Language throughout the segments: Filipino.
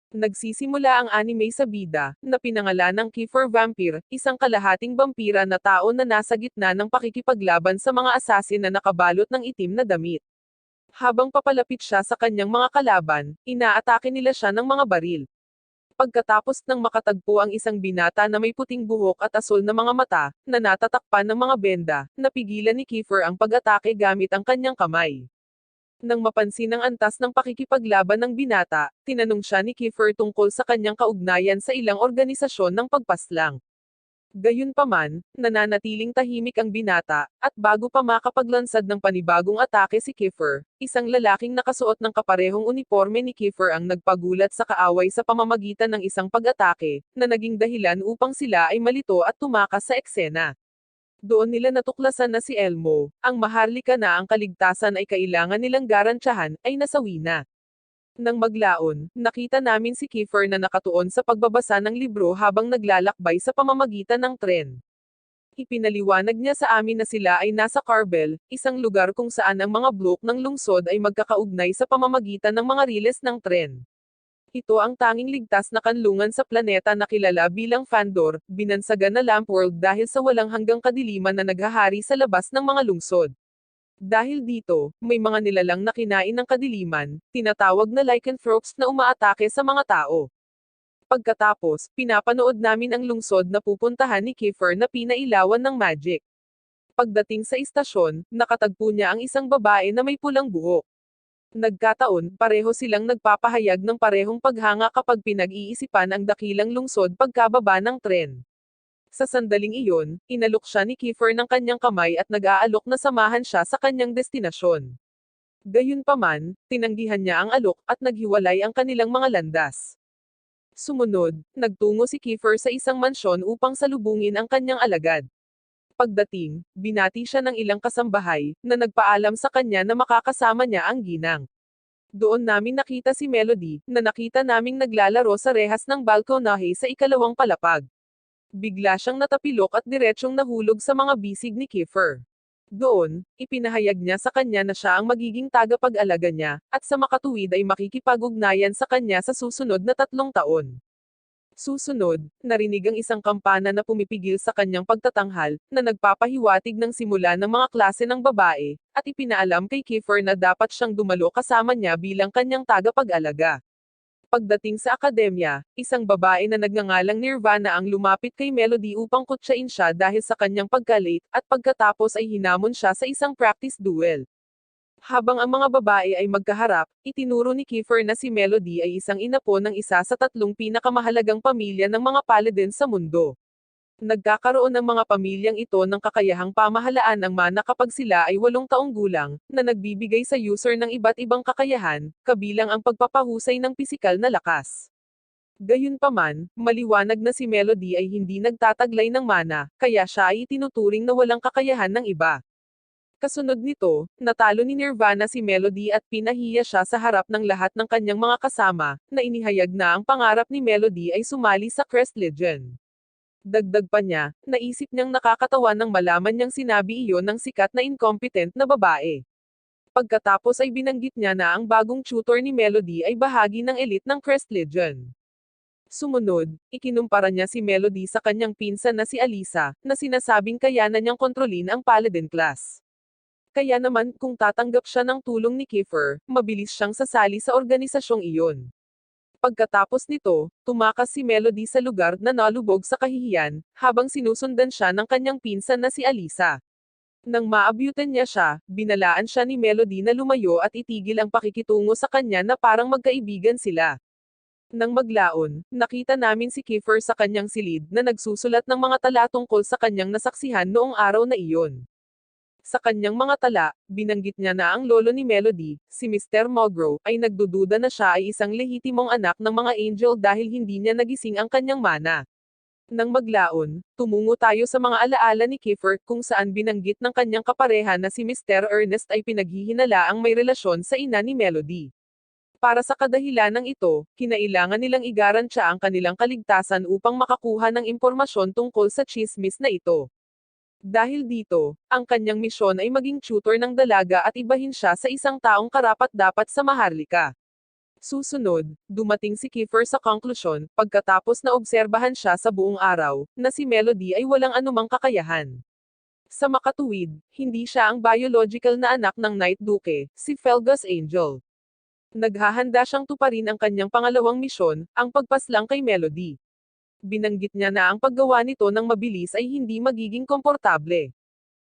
Nagsisimula ang anime sa bida, na pinangalan ng Kiefer Vampire, isang kalahating vampira na tao na nasa gitna ng pakikipaglaban sa mga asasin na nakabalot ng itim na damit. Habang papalapit siya sa kanyang mga kalaban, inaatake nila siya ng mga baril. Pagkatapos ng makatagpo ang isang binata na may puting buhok at asul na mga mata, na natatakpan ng mga benda, napigilan ni Kiefer ang pag-atake gamit ang kanyang kamay. Nang mapansin ang antas ng pakikipaglaban ng binata, tinanong siya ni Kiefer tungkol sa kanyang kaugnayan sa ilang organisasyon ng pagpaslang. Gayunpaman, nananatiling tahimik ang binata, at bago pa makapaglansad ng panibagong atake si Kiefer, isang lalaking nakasuot ng kaparehong uniforme ni Kiefer ang nagpagulat sa kaaway sa pamamagitan ng isang pag-atake, na naging dahilan upang sila ay malito at tumakas sa eksena. Doon nila natuklasan na si Elmo, ang maharlika na ang kaligtasan ay kailangan nilang garantyahan, ay nasawi na. Nang maglaon, nakita namin si Kiefer na nakatuon sa pagbabasa ng libro habang naglalakbay sa pamamagitan ng tren. Ipinaliwanag niya sa amin na sila ay nasa Carbel, isang lugar kung saan ang mga blok ng lungsod ay magkakaugnay sa pamamagitan ng mga riles ng tren. Ito ang tanging ligtas na kanlungan sa planeta na kilala bilang Fandor, binansagan na Lamp World dahil sa walang hanggang kadiliman na naghahari sa labas ng mga lungsod. Dahil dito, may mga nilalang na kinain ng kadiliman, tinatawag na lycanthropes na umaatake sa mga tao. Pagkatapos, pinapanood namin ang lungsod na pupuntahan ni Kiefer na pinailawan ng magic. Pagdating sa istasyon, nakatagpo niya ang isang babae na may pulang buhok. Nagkataon, pareho silang nagpapahayag ng parehong paghanga kapag pinag-iisipan ang dakilang lungsod pagkababa ng tren. Sa sandaling iyon, inalok siya ni Kiefer ng kanyang kamay at nag-aalok na samahan siya sa kanyang destinasyon. Gayunpaman, tinanggihan niya ang alok at naghiwalay ang kanilang mga landas. Sumunod, nagtungo si Kiefer sa isang mansyon upang salubungin ang kanyang alagad. Pagdating, binati siya ng ilang kasambahay, na nagpaalam sa kanya na makakasama niya ang ginang. Doon namin nakita si Melody, na nakita naming naglalaro sa rehas ng balkonahe sa ikalawang palapag. Bigla siyang natapilok at diretsyong nahulog sa mga bisig ni Kiefer. Doon, ipinahayag niya sa kanya na siya ang magiging tagapag-alaga niya, at sa makatuwid ay makikipag-ugnayan sa kanya sa susunod na 3 taon. Susunod, narinig ang isang kampana na pumipigil sa kanyang pagtatanghal, na nagpapahiwatig ng simula ng mga klase ng babae, at ipinaalam kay Kiefer na dapat siyang dumalo kasama niya bilang kanyang tagapag-alaga. Pagdating sa akademya, isang babae na nagngangalang Nirvana ang lumapit kay Melody upang kutsain siya dahil sa kanyang pagka-late, at pagkatapos ay hinamon siya sa isang practice duel. Habang ang mga babae ay magkaharap, itinuro ni Kiefer na si Melody ay isang inapo ng isa sa 3 pinakamahalagang pamilya ng mga paladin sa mundo. Nagkakaroon ng mga pamilyang ito ng kakayahang pamahalaan ang mana kapag sila ay 8 taong gulang, na nagbibigay sa user ng iba't ibang kakayahan, kabilang ang pagpapahusay ng pisikal na lakas. Gayunpaman, maliwanag na si Melody ay hindi nagtataglay ng mana, kaya siya ay itinuturing na walang kakayahan ng iba. Kasunod nito, natalo ni Nirvana si Melody at pinahiya siya sa harap ng lahat ng kanyang mga kasama, na inihayag na ang pangarap ni Melody ay sumali sa Crest Legion. Dagdag pa niya, naisip niyang nakakatawa nang malaman niyang sinabi iyon ng sikat na incompetent na babae. Pagkatapos ay binanggit niya na ang bagong tutor ni Melody ay bahagi ng elite ng Crest Legion. Sumunod, ikinumpara niya si Melody sa kanyang pinsan na si Alisa, na sinasabing kayanan niyang kontrolin ang Paladin class. Kaya naman, kung tatanggap siya ng tulong ni Kiefer, mabilis siyang sasali sa organisasyong iyon. Pagkatapos nito, tumakas si Melody sa lugar na nalubog sa kahihiyan, habang sinusundan siya ng kanyang pinsan na si Alisa. Nang maabyutan niya siya, binalaan siya ni Melody na lumayo at itigil ang pakikitungo sa kanya na parang magkaibigan sila. Nang maglaon, nakita namin si Kiefer sa kanyang silid na nagsusulat ng mga tala tungkol sa kanyang nasaksihan noong araw na iyon. Sa kanyang mga tala, binanggit niya na ang lolo ni Melody, si Mr. Mulgrew, ay nagdududa na siya ay isang lehitimong anak ng mga angel dahil hindi niya nagising ang kanyang mana. Nang maglaon, tumungo tayo sa mga alaala ni Kiefer kung saan binanggit ng kanyang kapareha na si Mr. Ernest ay pinaghihinalaang may relasyon sa ina ni Melody. Para sa kadahilanang ito, kinailangan nilang igarantya ang kanilang kaligtasan upang makakuha ng impormasyon tungkol sa tsismis na ito. Dahil dito, ang kanyang misyon ay maging tutor ng dalaga at ibahin siya sa isang taong karapat-dapat sa Maharlika. Susunod, dumating si Kiefer sa konklusyon, pagkatapos na obserbahan siya sa buong araw, na si Melody ay walang anumang kakayahan. Sa makatuwid, hindi siya ang biological na anak ng Night Duke, si Felgus Angel. Naghahanda siyang tuparin ang kanyang pangalawang misyon, ang pagpaslang kay Melody. Binanggit niya na ang paggawa nito ng mabilis ay hindi magiging komportable.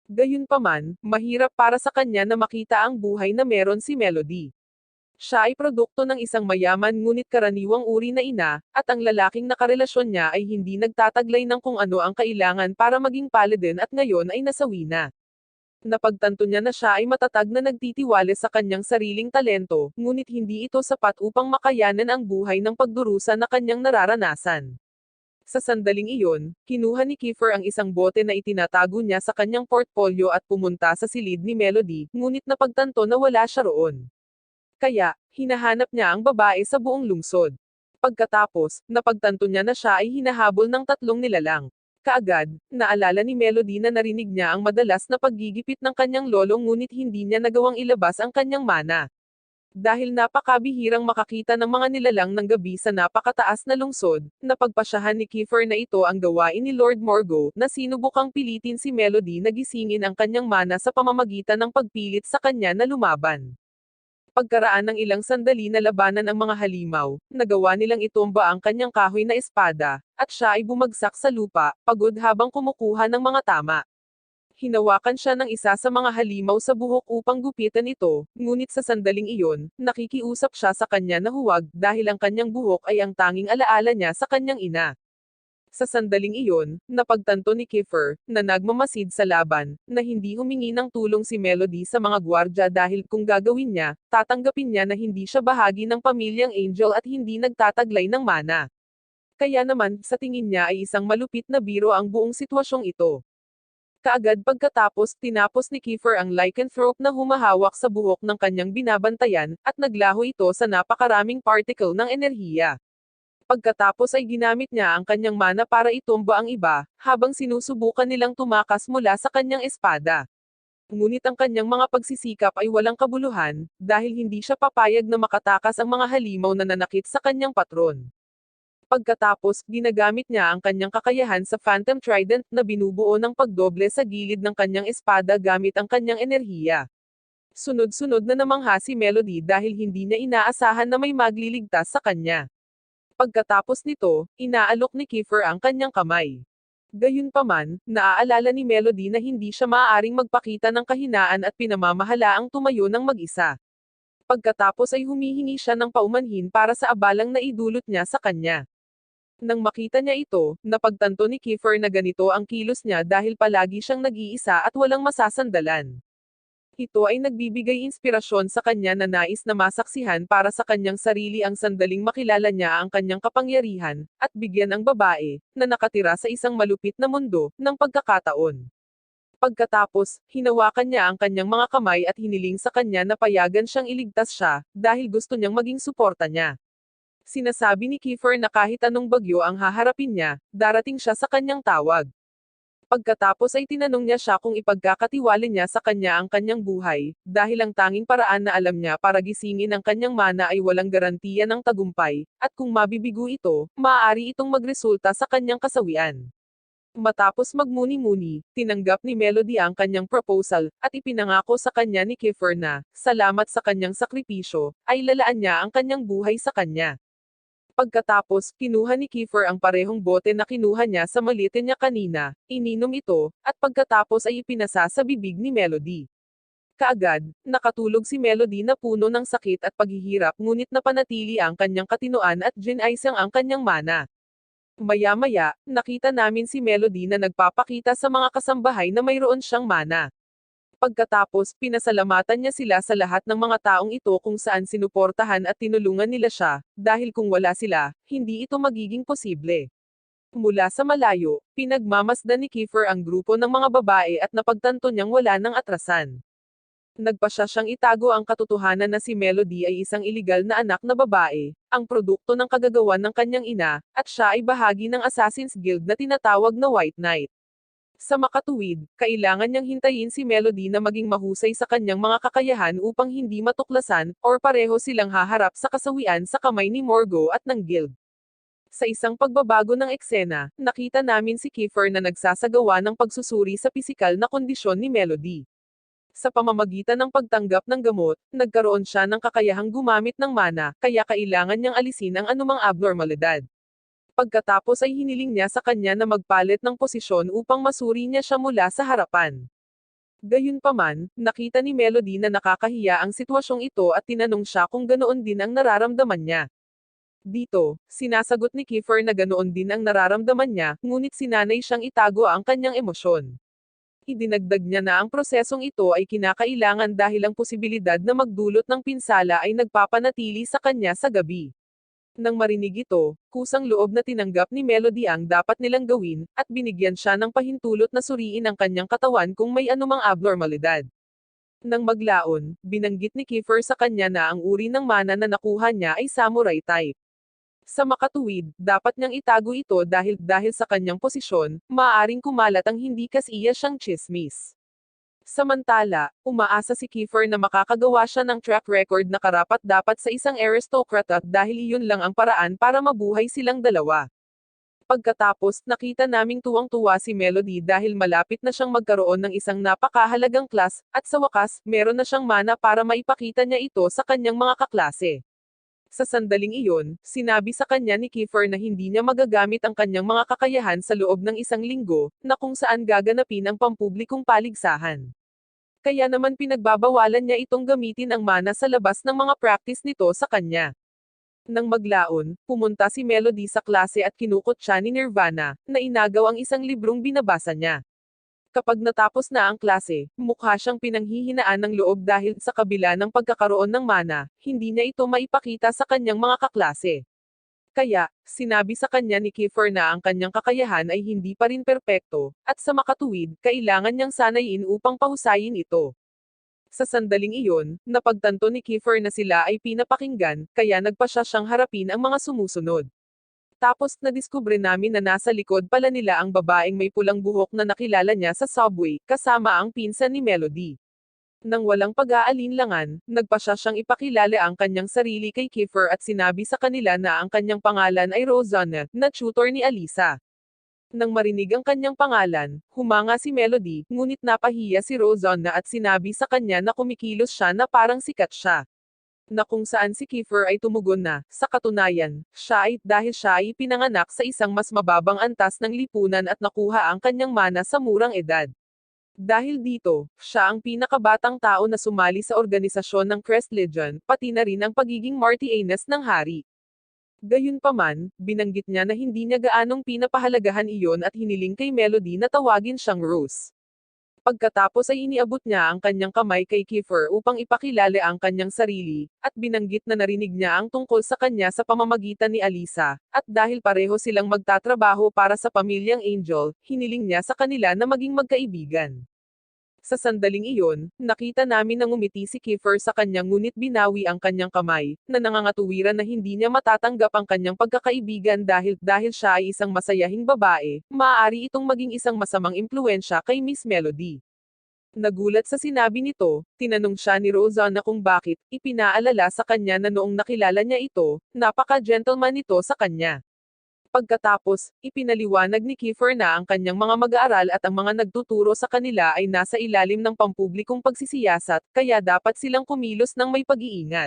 Gayunpaman, mahirap para sa kanya na makita ang buhay na meron si Melody. Siya ay produkto ng isang mayaman ngunit karaniwang uri na ina, at ang lalaking nakarelasyon niya ay hindi nagtataglay ng kung ano ang kailangan para maging paladin at ngayon ay nasawi na. Napagtanto niya na siya ay matatag na nagtitiwala sa kanyang sariling talento, ngunit hindi ito sapat upang makayanan ang buhay ng pagdurusa na kanyang nararanasan. Sa sandaling iyon, kinuha ni Kiefer ang isang bote na itinatago niya sa kanyang portfolio at pumunta sa silid ni Melody, ngunit napagtanto na wala siya roon. Kaya, hinahanap niya ang babae sa buong lungsod. Pagkatapos, napagtanto niya na siya ay hinahabol ng tatlong nilalang. Kaagad, naalala ni Melody na narinig niya ang madalas na paggigipit ng kanyang lolo ngunit hindi niya nagawang ilabas ang kanyang mana. Dahil napakabihirang makakita ng mga nilalang ng gabi sa napakataas na lungsod, napagpasyahan ni Kiefer na ito ang gawain ni Lord Morgo, na sinubukang pilitin si Melody na gisingin ang kanyang mana sa pamamagitan ng pagpilit sa kanya na lumaban. Pagkaraan ng ilang sandali na labanan ang mga halimaw, nagawa nilang itumba ang kanyang kahoy na espada, at siya ay bumagsak sa lupa, pagod habang kumukuha ng mga tama. Hinawakan siya ng isa sa mga halimaw sa buhok upang gupitan ito, ngunit sa sandaling iyon, nakikiusap siya sa kanya na huwag dahil ang kanyang buhok ay ang tanging alaala niya sa kanyang ina. Sa sandaling iyon, napagtanto ni Kiefer, na nagmamasid sa laban, na hindi humingi ng tulong si Melody sa mga gwardya dahil kung gagawin niya, tatanggapin niya na hindi siya bahagi ng pamilyang Angel at hindi nagtataglay ng mana. Kaya naman, sa tingin niya ay isang malupit na biro ang buong sitwasyong ito. Kaagad pagkatapos, tinapos ni Kiefer ang lycanthrope na humahawak sa buhok ng kanyang binabantayan, at naglaho ito sa napakaraming particle ng enerhiya. Pagkatapos ay ginamit niya ang kanyang mana para itumba ang iba, habang sinusubukan nilang tumakas mula sa kanyang espada. Ngunit ang kanyang mga pagsisikap ay walang kabuluhan, dahil hindi siya papayag na makatakas ang mga halimaw na nanakit sa kanyang patron. Pagkatapos, ginagamit niya ang kanyang kakayahan sa Phantom Trident na binubuo ng pagdoble sa gilid ng kanyang espada gamit ang kanyang enerhiya. Sunod-sunod na namangha si Melody dahil hindi niya inaasahan na may magliligtas sa kanya. Pagkatapos nito, inaalok ni Kiefer ang kanyang kamay. Gayunpaman, naaalala ni Melody na hindi siya maaaring magpakita ng kahinaan at pinamamahala ang tumayo ng mag-isa. Pagkatapos ay humihingi siya ng paumanhin para sa abalang naidulot niya sa kanya. Nang makita niya ito, napagtanto ni Kiefer na ganito ang kilos niya dahil palagi siyang nag-iisa at walang masasandalan. Ito ay nagbibigay inspirasyon sa kanya na nais na masaksihan para sa kanyang sarili ang sandaling makilala niya ang kanyang kapangyarihan, at bigyan ang babae, na nakatira sa isang malupit na mundo, ng pagkakataon. Pagkatapos, hinawakan niya ang kanyang mga kamay at hiniling sa kanya na payagan siyang iligtas siya, dahil gusto niyang maging suporta niya. Sinasabi ni Kiefer na kahit anong bagyo ang haharapin niya, darating siya sa kanyang tawag. Pagkatapos ay tinanong niya siya kung ipagkakatiwala niya sa kanya ang kanyang buhay, dahil ang tanging paraan na alam niya para gisingin ang kanyang mana ay walang garantiya ng tagumpay, at kung mabibigo ito, maaari itong magresulta sa kanyang kasawian. Matapos magmuni-muni, tinanggap ni Melody ang kanyang proposal, at ipinangako sa kanya ni Kiefer na, salamat sa kanyang sakripisyo, ay lalaan niya ang kanyang buhay sa kanya. Pagkatapos, kinuha ni Kiefer ang parehong bote na kinuha niya sa malitin niya kanina, ininom ito, at pagkatapos ay ipinasa sa bibig ni Melody. Kaagad, nakatulog si Melody na puno ng sakit at paghihirap ngunit napanatili ang kanyang katinoan at ginaisang ang kanyang mana. Maya-maya, nakita namin si Melody na nagpapakita sa mga kasambahay na mayroon siyang mana. Pagkatapos, pinasalamatan niya sila sa lahat ng mga taong ito kung saan sinuportahan at tinulungan nila siya, dahil kung wala sila, hindi ito magiging posible. Mula sa malayo, pinagmamasdan ni Kiefer ang grupo ng mga babae at napagtanto niyang wala ng atrasan. Nagpasya siyang itago ang katotohanan na si Melody ay isang iligal na anak na babae, ang produkto ng kagagawan ng kanyang ina, at siya ay bahagi ng Assassin's Guild na tinatawag na White Knight. Sa makatuwid, kailangan niyang hintayin si Melody na maging mahusay sa kanyang mga kakayahan upang hindi matuklasan, or pareho silang haharap sa kasawian sa kamay ni Morgo at ng guild. Sa isang pagbabago ng eksena, nakita namin si Kiefer na nagsasagawa ng pagsusuri sa pisikal na kondisyon ni Melody. Sa pamamagitan ng pagtanggap ng gamot, nagkaroon siya ng kakayahang gumamit ng mana, kaya kailangan niyang alisin ang anumang abnormalidad. Pagkatapos ay hiniling niya sa kanya na magpalit ng posisyon upang masuri niya siya mula sa harapan. Gayunpaman, nakita ni Melody na nakakahiya ang sitwasyong ito at tinanong siya kung ganoon din ang nararamdaman niya. Dito, sinasagot ni Kiefer na ganoon din ang nararamdaman niya, ngunit sinanay siyang itago ang kanyang emosyon. Idinagdag niya na ang prosesong ito ay kinakailangan dahil ang posibilidad na magdulot ng pinsala ay nagpapanatili sa kanya sa gabi. Nang marinig ito, kusang loob na tinanggap ni Melody ang dapat nilang gawin, at binigyan siya ng pahintulot na suriin ang kanyang katawan kung may anumang abnormalidad. Nang maglaon, binanggit ni Kiefer sa kanya na ang uri ng mana na nakuha niya ay samurai type. Sa makatuwid, dapat niyang itago ito dahil sa kanyang posisyon, maaaring kumalat ang hindi kasiya siyang tsismis. Samantala, umaasa si Kiefer na makakagawa siya ng track record na karapat-dapat sa isang aristocrat at dahil iyon lang ang paraan para mabuhay silang dalawa. Pagkatapos, nakita naming tuwang-tuwa si Melody dahil malapit na siyang magkaroon ng isang napakahalagang class, at sa wakas, meron na siyang mana para maipakita niya ito sa kanyang mga kaklase. Sa sandaling iyon, sinabi sa kanya ni Kiefer na hindi niya magagamit ang kanyang mga kakayahan sa loob ng isang linggo, na kung saan gaganapin ang pampublikong paligsahan. Kaya naman pinagbabawalan niya itong gamitin ang mana sa labas ng mga practice nito sa kanya. Nang maglaon, pumunta si Melody sa klase at kinukot siya ni Nirvana, na inagaw ang isang librong binabasa niya. Kapag natapos na ang klase, mukha siyang pinanghihinaan ng loob dahil sa kabila ng pagkakaroon ng mana, hindi niya ito maipakita sa kanyang mga kaklase. Kaya, sinabi sa kanya ni Kiefer na ang kanyang kakayahan ay hindi pa rin perpekto, at sa makatuwid, kailangan niyang sanayin upang pahusayin ito. Sa sandaling iyon, napagtanto ni Kiefer na sila ay pinapakinggan, kaya nagpasya siyang harapin ang mga sumusunod. Tapos nadiskubre namin na nasa likod pala nila ang babaeng may pulang buhok na nakilala niya sa subway, kasama ang pinsan ni Melody. Nang walang pag-aalinlangan, nagpasya siyang ipakilala ang kanyang sarili kay Kiefer at sinabi sa kanila na ang kanyang pangalan ay Rosanna, na tutor ni Alisa. Nang marinig ang kanyang pangalan, humanga si Melody, ngunit napahiya si Rosanna at sinabi sa kanya na kumikilos siya na parang sikat siya. Na kung saan si Kiefer ay tumugon na, sa katunayan, dahil siya ay pinanganak sa isang mas mababang antas ng lipunan at nakuha ang kanyang mana sa murang edad. Dahil dito, siya ang pinakabatang tao na sumali sa organisasyon ng Crest Legion, pati na rin ang pagiging Martianes ng hari. Gayunpaman, binanggit niya na hindi niya gaanong pinapahalagahan iyon at hiniling kay Melody na tawagin siyang Rose. Pagkatapos ay iniabot niya ang kanyang kamay kay Kiefer upang ipakilala ang kanyang sarili, at binanggit na narinig niya ang tungkol sa kanya sa pamamagitan ni Alisa, at dahil pareho silang magtatrabaho para sa pamilyang Angel, hiniling niya sa kanila na maging magkaibigan. Sa sandaling iyon, nakita namin na ngumiti si Kiefer sa kanya ngunit binawi ang kanyang kamay, na nangangatuwiran na hindi niya matatanggap ang kanyang pagkakaibigan dahil siya ay isang masayahing babae, maaari itong maging isang masamang impluensya kay Miss Melody. Nagulat sa sinabi nito, tinanong siya ni Rosanna kung bakit, ipinaalala sa kanya na noong nakilala niya ito, napaka-gentleman nito sa kanya. Pagkatapos, ipinaliwanag ni Kiefer na ang kanyang mga mag-aaral at ang mga nagtuturo sa kanila ay nasa ilalim ng pampublikong pagsisiyasat, kaya dapat silang kumilos ng may pag-iingat.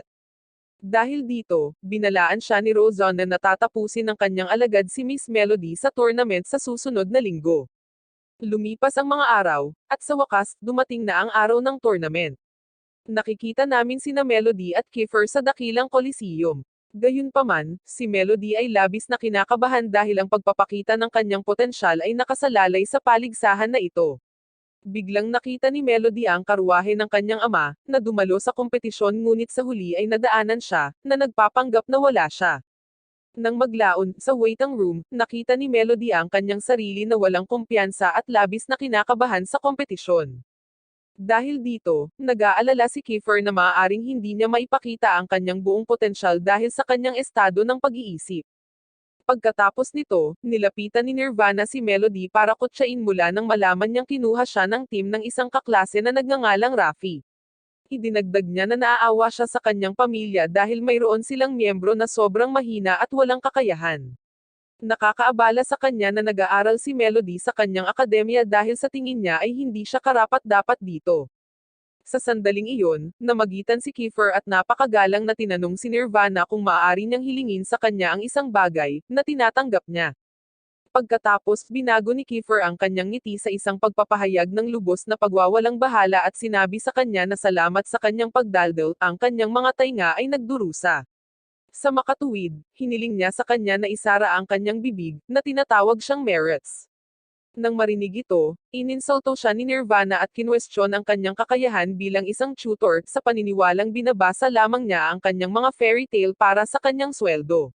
Dahil dito, binalaan siya ni Rosanna na tatapusin ng kanyang alagad si Miss Melody sa tournament sa susunod na linggo. Lumipas ang mga araw, at sa wakas, dumating na ang araw ng tournament. Nakikita namin sina Melody at Kiefer sa dakilang Coliseum. Gayunpaman, si Melody ay labis na kinakabahan dahil ang pagpapakita ng kanyang potensyal ay nakasalalay sa paligsahan na ito. Biglang nakita ni Melody ang karwahe ng kanyang ama, na dumalo sa kompetisyon ngunit sa huli ay nadaanan siya, na nagpapanggap na wala siya. Nang maglaon, sa waiting room, nakita ni Melody ang kanyang sarili na walang kumpiyansa at labis na kinakabahan sa kompetisyon. Dahil dito, nag-aalala si Kiefer na maaaring hindi niya maipakita ang kanyang buong potensyal dahil sa kanyang estado ng pag-iisip. Pagkatapos nito, nilapitan ni Nirvana si Melody para kutsain mula nang malaman niyang kinuha siya ng team ng isang kaklase na nagngangalang Rafi. Idinagdag niya na naaawa siya sa kanyang pamilya dahil mayroon silang miyembro na sobrang mahina at walang kakayahan. Nakakaabala sa kanya na nag-aaral si Melody sa kanyang akademya dahil sa tingin niya ay hindi siya karapat-dapat dito. Sa sandaling iyon, namagitan si Kiefer at napakagalang na tinanong si Nirvana kung maaari niyang hilingin sa kanya ang isang bagay, na tinatanggap niya. Pagkatapos, binago ni Kiefer ang kanyang ngiti sa isang pagpapahayag ng lubos na pagwawalang bahala at sinabi sa kanya na salamat sa kanyang pagdaldal, ang kanyang mga tainga ay nagdurusa. Sa makatuwid, hiniling niya sa kanya na isara ang kanyang bibig, na tinatawag siyang merits. Nang marinig ito, ininsulto siya ni Nirvana at kinwestiyon ang kanyang kakayahan bilang isang tutor, sa paniniwalang binabasa lamang niya ang kanyang mga fairy tale para sa kanyang sweldo.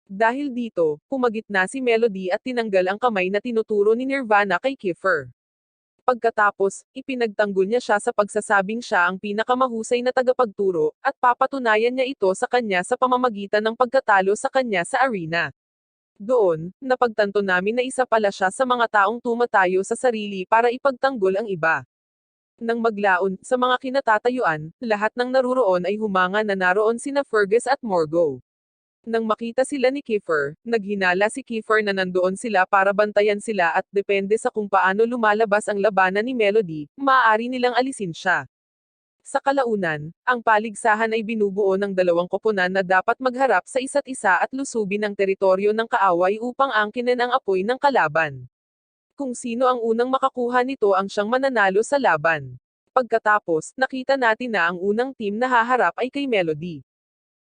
Dahil dito, pumagitna si Melody at tinanggal ang kamay na tinuturo ni Nirvana kay Kiefer. Pagkatapos, ipinagtanggol niya siya sa pagsasabing siya ang pinakamahusay na tagapagturo, at papatunayan niya ito sa kanya sa pamamagitan ng pagkatalo sa kanya sa arena. Doon, napagtanto namin na isa pala siya sa mga taong tumatayo sa sarili para ipagtanggol ang iba. Nang maglaon, sa mga kinatatayuan, lahat ng naruroon ay humanga na naroon sina Fergus at Morgo. Nang makita sila ni Kiefer, naghinala si Kiefer na nandoon sila para bantayan sila at depende sa kung paano lumalabas ang labanan ni Melody, maaari nilang alisin siya. Sa kalaunan, ang paligsahan ay binubuo ng dalawang koponan na dapat magharap sa isa't isa at lusubin ang teritoryo ng kaaway upang angkinin ang apoy ng kalaban. Kung sino ang unang makakuha nito ang siyang mananalo sa laban. Pagkatapos, nakita natin na ang unang team na haharap ay kay Melody.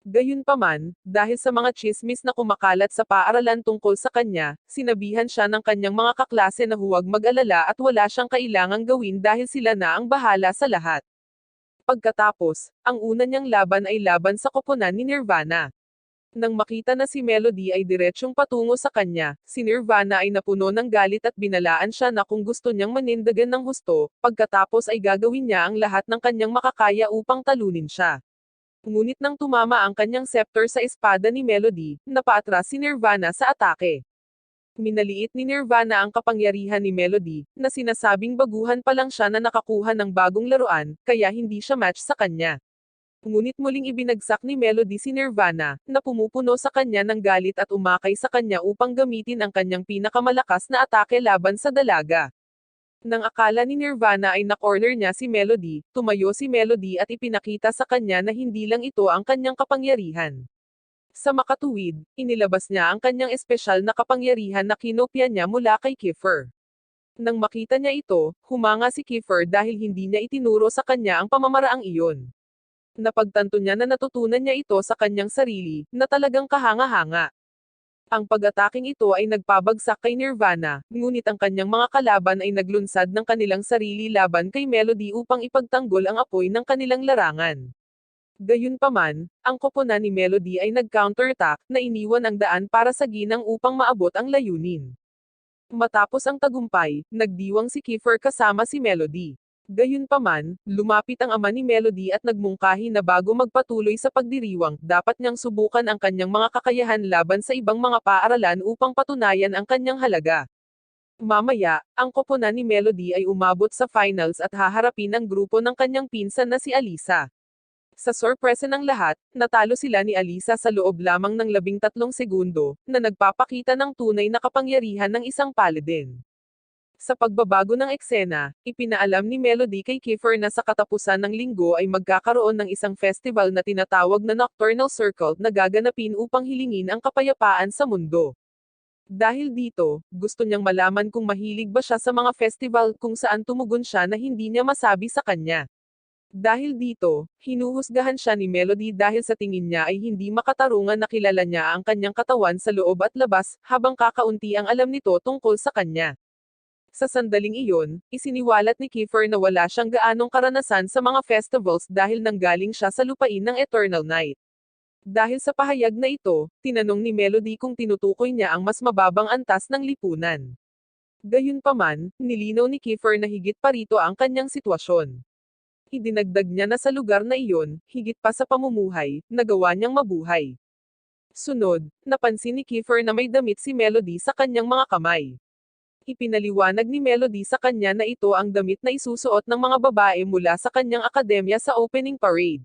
Gayunpaman, dahil sa mga tsismis na kumakalat sa paaralan tungkol sa kanya, sinabihan siya ng kanyang mga kaklase na huwag mag-alala at wala siyang kailangang gawin dahil sila na ang bahala sa lahat. Pagkatapos, ang una niyang laban ay laban sa koponan ni Nirvana. Nang makita na si Melody ay diretsyong patungo sa kanya, si Nirvana ay napuno ng galit at binalaan siya na kung gusto niyang manindagan ng husto, pagkatapos ay gagawin niya ang lahat ng kanyang makakaya upang talunin siya. Ngunit nang tumama ang kanyang scepter sa espada ni Melody, napaatras si Nirvana sa atake. Minaliit ni Nirvana ang kapangyarihan ni Melody, na sinasabing baguhan pa lang siya na nakakuha ng bagong laruan, kaya hindi siya match sa kanya. Ngunit muling ibinagsak ni Melody si Nirvana, na pumupuno sa kanya ng galit at umakay sa kanya upang gamitin ang kanyang pinakamalakas na atake laban sa dalaga. Nang akala ni Nirvana ay na-corner niya si Melody, tumayo si Melody at ipinakita sa kanya na hindi lang ito ang kanyang kapangyarihan. Sa makatuwid, inilabas niya ang kanyang espesyal na kapangyarihan na kinopya niya mula kay Kiefer. Nang makita niya ito, humanga si Kiefer dahil hindi niya itinuro sa kanya ang pamamaraang iyon. Napagtanto niya na natutunan niya ito sa kanyang sarili, na talagang kahanga-hanga. Ang pag-ataking ito ay nagpabagsak kay Nirvana, ngunit ang kanyang mga kalaban ay naglunsad ng kanilang sarili laban kay Melody upang ipagtanggol ang apoy ng kanilang larangan. Gayunpaman, ang koponan ni Melody ay nag-counterattack, na iniwan ang daan para sa ginang upang maabot ang layunin. Matapos ang tagumpay, nagdiwang si Kiefer kasama si Melody. Gayunpaman, lumapit ang ama ni Melody at nagmungkahi na bago magpatuloy sa pagdiriwang, dapat niyang subukan ang kanyang mga kakayahan laban sa ibang mga paaralan upang patunayan ang kanyang halaga. Mamaya, ang koponan ni Melody ay umabot sa finals at haharapin ang grupo ng kanyang pinsan na si Alisa. Sa sorpresa ng lahat, natalo sila ni Alisa sa loob lamang ng 13 segundo, na nagpapakita ng tunay na kapangyarihan ng isang paladin. Sa pagbabago ng eksena, ipinaalam ni Melody kay Kiefer na sa katapusan ng linggo ay magkakaroon ng isang festival na tinatawag na Nocturnal Circle na gaganapin upang hilingin ang kapayapaan sa mundo. Dahil dito, gusto niyang malaman kung mahilig ba siya sa mga festival kung saan tumugon siya na hindi niya masabi sa kanya. Dahil dito, hinuhusgahan siya ni Melody dahil sa tingin niya ay hindi makatarungan na kilala niya ang kanyang katawan sa loob at labas, habang kakaunti ang alam nito tungkol sa kanya. Sa sandaling iyon, isiniwalat ni Kiefer na wala siyang gaanong karanasan sa mga festivals dahil nanggaling siya sa lupain ng Eternal Night. Dahil sa pahayag na ito, tinanong ni Melody kung tinutukoy niya ang mas mababang antas ng lipunan. Gayunpaman, nilinaw ni Kiefer na higit pa rito ang kanyang sitwasyon. Idinagdag niya na sa lugar na iyon, higit pa sa pamumuhay, nagawa niyang mabuhay. Sunod, napansin ni Kiefer na may damit si Melody sa kanyang mga kamay. Ipinaliwanag ni Melody sa kanya na ito ang damit na isusuot ng mga babae mula sa kanyang akademya sa opening parade.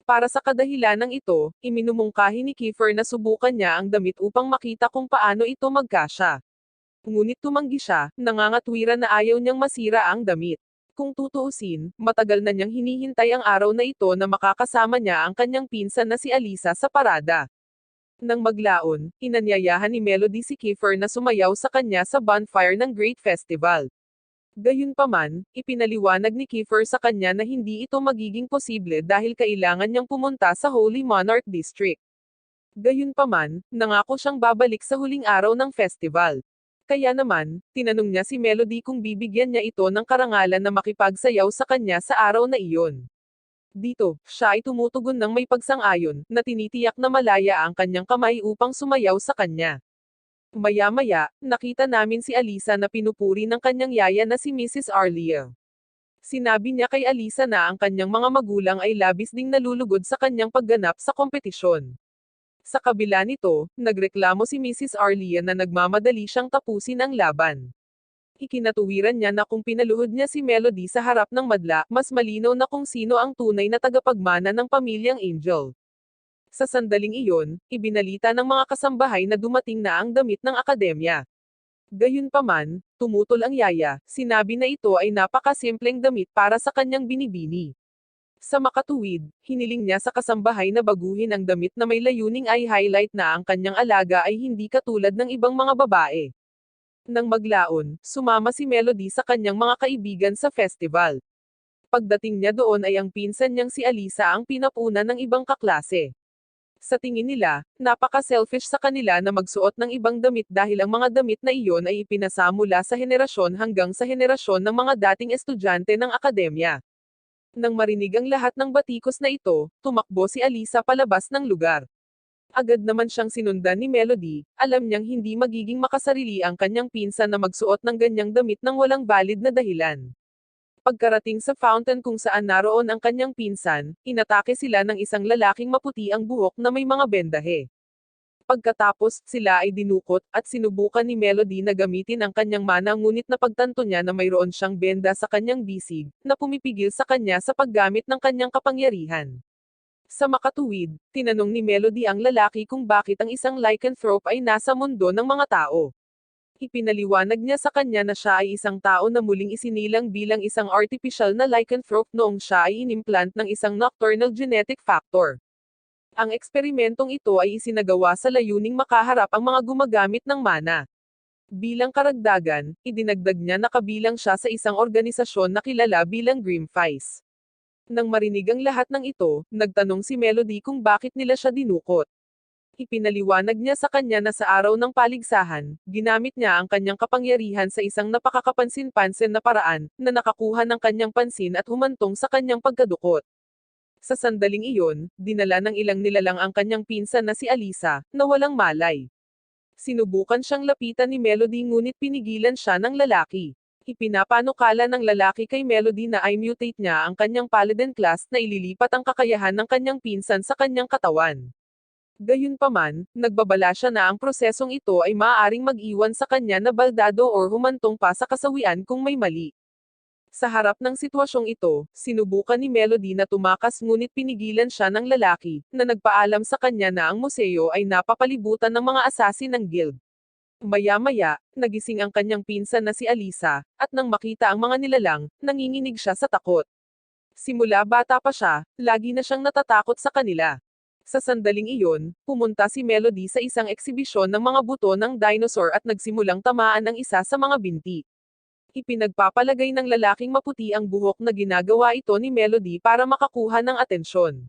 Para sa kadahilanang ito, iminumungkahi ni Kiefer na subukan niya ang damit upang makita kung paano ito magkasya. Ngunit tumanggi siya, nangangatwiran na ayaw niyang masira ang damit. Kung tutuusin, matagal na niyang hinihintay ang araw na ito na makakasama niya ang kanyang pinsan na si Alisa sa parada. Nang maglaon, inanyayahan ni Melody si Kiefer na sumayaw sa kanya sa bonfire ng Great Festival. Gayunpaman, ipinaliwanag ni Kiefer sa kanya na hindi ito magiging posible dahil kailangan niyang pumunta sa Holy Monarch District. Gayunpaman, nangako siyang babalik sa huling araw ng festival. Kaya naman, tinanong niya si Melody kung bibigyan niya ito ng karangalan na makipagsayaw sa kanya sa araw na iyon. Dito, siya ay tumutugon ng may pagsang-ayon, na tinitiyak na malaya ang kanyang kamay upang sumayaw sa kanya. Maya-maya, nakita namin si Alisa na pinupuri ng kanyang yaya na si Mrs. Arlia. Sinabi niya kay Alisa na ang kanyang mga magulang ay labis ding nalulugod sa kanyang pagganap sa kompetisyon. Sa kabila nito, nagreklamo si Mrs. Arlia na nagmamadali siyang tapusin ang laban. Ikinatuwiran niya na kung pinaluhod niya si Melody sa harap ng madla, mas malinaw na kung sino ang tunay na tagapagmana ng pamilyang Angel. Sa sandaling iyon, ibinalita ng mga kasambahay na dumating na ang damit ng akademya. Gayunpaman, tumutol ang yaya, sinabi na ito ay napakasimpleng damit para sa kanyang binibini. Sa makatuwid, hiniling niya sa kasambahay na baguhin ang damit na may layuning ay highlight na ang kanyang alaga ay hindi katulad ng ibang mga babae. Nang maglaon, sumama si Melody sa kanyang mga kaibigan sa festival. Pagdating niya doon ay ang pinsan niyang si Alisa ang pinapuna ng ibang kaklase. Sa tingin nila, napaka-selfish sa kanila na magsuot ng ibang damit dahil ang mga damit na iyon ay ipinasa mula sa henerasyon hanggang sa henerasyon ng mga dating estudyante ng akademya. Nang marinig ang lahat ng batikos na ito, tumakbo si Alisa palabas ng lugar. Agad naman siyang sinundan ni Melody, alam niyang hindi magiging makasarili ang kanyang pinsan na magsuot ng ganyang damit ng walang valid na dahilan. Pagkarating sa fountain kung saan naroon ang kanyang pinsan, inatake sila ng isang lalaking maputi ang buhok na may mga bendahe. Pagkatapos, sila ay dinukot, at sinubukan ni Melody na gamitin ang kanyang mana ngunit napagtanto niya na mayroon siyang benda sa kanyang bisig, na pumipigil sa kanya sa paggamit ng kanyang kapangyarihan. Sa makatuwid, tinanong ni Melody ang lalaki kung bakit ang isang lycanthrope ay nasa mundo ng mga tao. Ipinaliwanag niya sa kanya na siya ay isang tao na muling isinilang bilang isang artificial na lycanthrope noong siya ay inimplant ng isang nocturnal genetic factor. Ang eksperimentong ito ay isinagawa sa layuning makaharap ang mga gumagamit ng mana. Bilang karagdagan, idinagdag niya na kabilang siya sa isang organisasyon na kilala bilang Grimfies. Nang marinig ang lahat ng ito, nagtanong si Melody kung bakit nila siya dinukot. Ipinaliwanag niya sa kanya na sa araw ng paligsahan, ginamit niya ang kanyang kapangyarihan sa isang napakakapansin-pansin na paraan, na nakakuha ng kanyang pansin at humantong sa kanyang pagkadukot. Sa sandaling iyon, dinala ng ilang nilalang ang kanyang pinsan na si Alisa, na walang malay. Sinubukan siyang lapitan ni Melody ngunit pinigilan siya ng lalaki. Ipinapanukala ng lalaki kay Melody na i-mutate niya ang kanyang Paladin class na ililipat ang kakayahan ng kanyang pinsan sa kanyang katawan. Gayunpaman, nagbabala siya na ang prosesong ito ay maaaring mag-iwan sa kanya na baldado or humantong pa sa kasawian kung may mali. Sa harap ng sitwasyong ito, sinubukan ni Melody na tumakas ngunit pinigilan siya ng lalaki, na nagpaalam sa kanya na ang museo ay napapalibutan ng mga asasin ng guild. Maya-maya, nagising ang kanyang pinsan na si Alisa, at nang makita ang mga nilalang, nanginginig siya sa takot. Simula bata pa siya, lagi na siyang natatakot sa kanila. Sa sandaling iyon, pumunta si Melody sa isang eksibisyon ng mga buto ng dinosaur at nagsimulang tamaan ang isa sa mga binti. Ipinagpapalagay ng lalaking maputi ang buhok na ginagawa ito ni Melody para makakuha ng atensyon.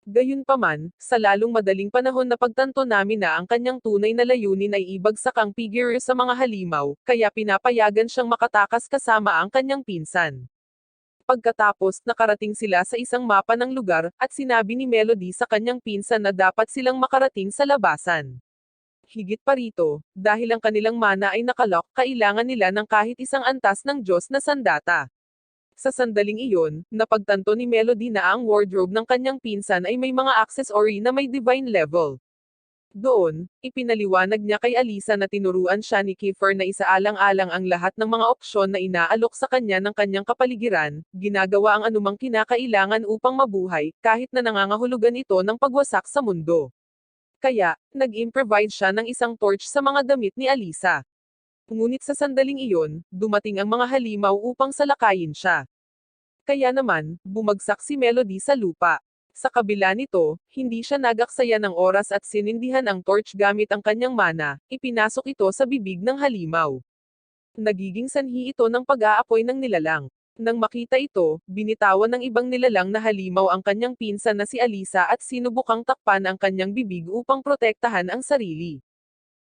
Gayunpaman, sa lalong madaling panahon na pagtanto namin na ang kanyang tunay na layunin ay ibagsak ang figure sa mga halimaw, kaya pinapayagan siyang makatakas kasama ang kanyang pinsan. Pagkatapos, nakarating sila sa isang mapa ng lugar, at sinabi ni Melody sa kanyang pinsan na dapat silang makarating sa labasan. Higit pa rito, dahil ang kanilang mana ay nakalock, kailangan nila ng kahit isang antas ng Diyos na sandata. Sa sandaling iyon, napagtanto ni Melody na ang wardrobe ng kanyang pinsan ay may mga accessory na may divine level. Doon, ipinaliwanag niya kay Alisa na tinuruan siya ni Kiefer na isaalang-alang ang lahat ng mga opsyon na inaalok sa kanya ng kanyang kapaligiran, ginagawa ang anumang kinakailangan upang mabuhay, kahit na nangangahulugan ito ng pagwasak sa mundo. Kaya, nag-improvise siya ng isang torch sa mga damit ni Alisa. Ngunit sa sandaling iyon, dumating ang mga halimaw upang salakayin siya. Kaya naman, bumagsak si Melody sa lupa. Sa kabila nito, hindi siya nagaksaya ng oras at sinindihan ang torch gamit ang kanyang mana, ipinasok ito sa bibig ng halimaw. Nagiging sanhi ito ng pag-aapoy ng nilalang. Nang makita ito, binitawan ng ibang nilalang na halimaw ang kanyang pinsan na si Alisa at sinubukang takpan ang kanyang bibig upang protektahan ang sarili.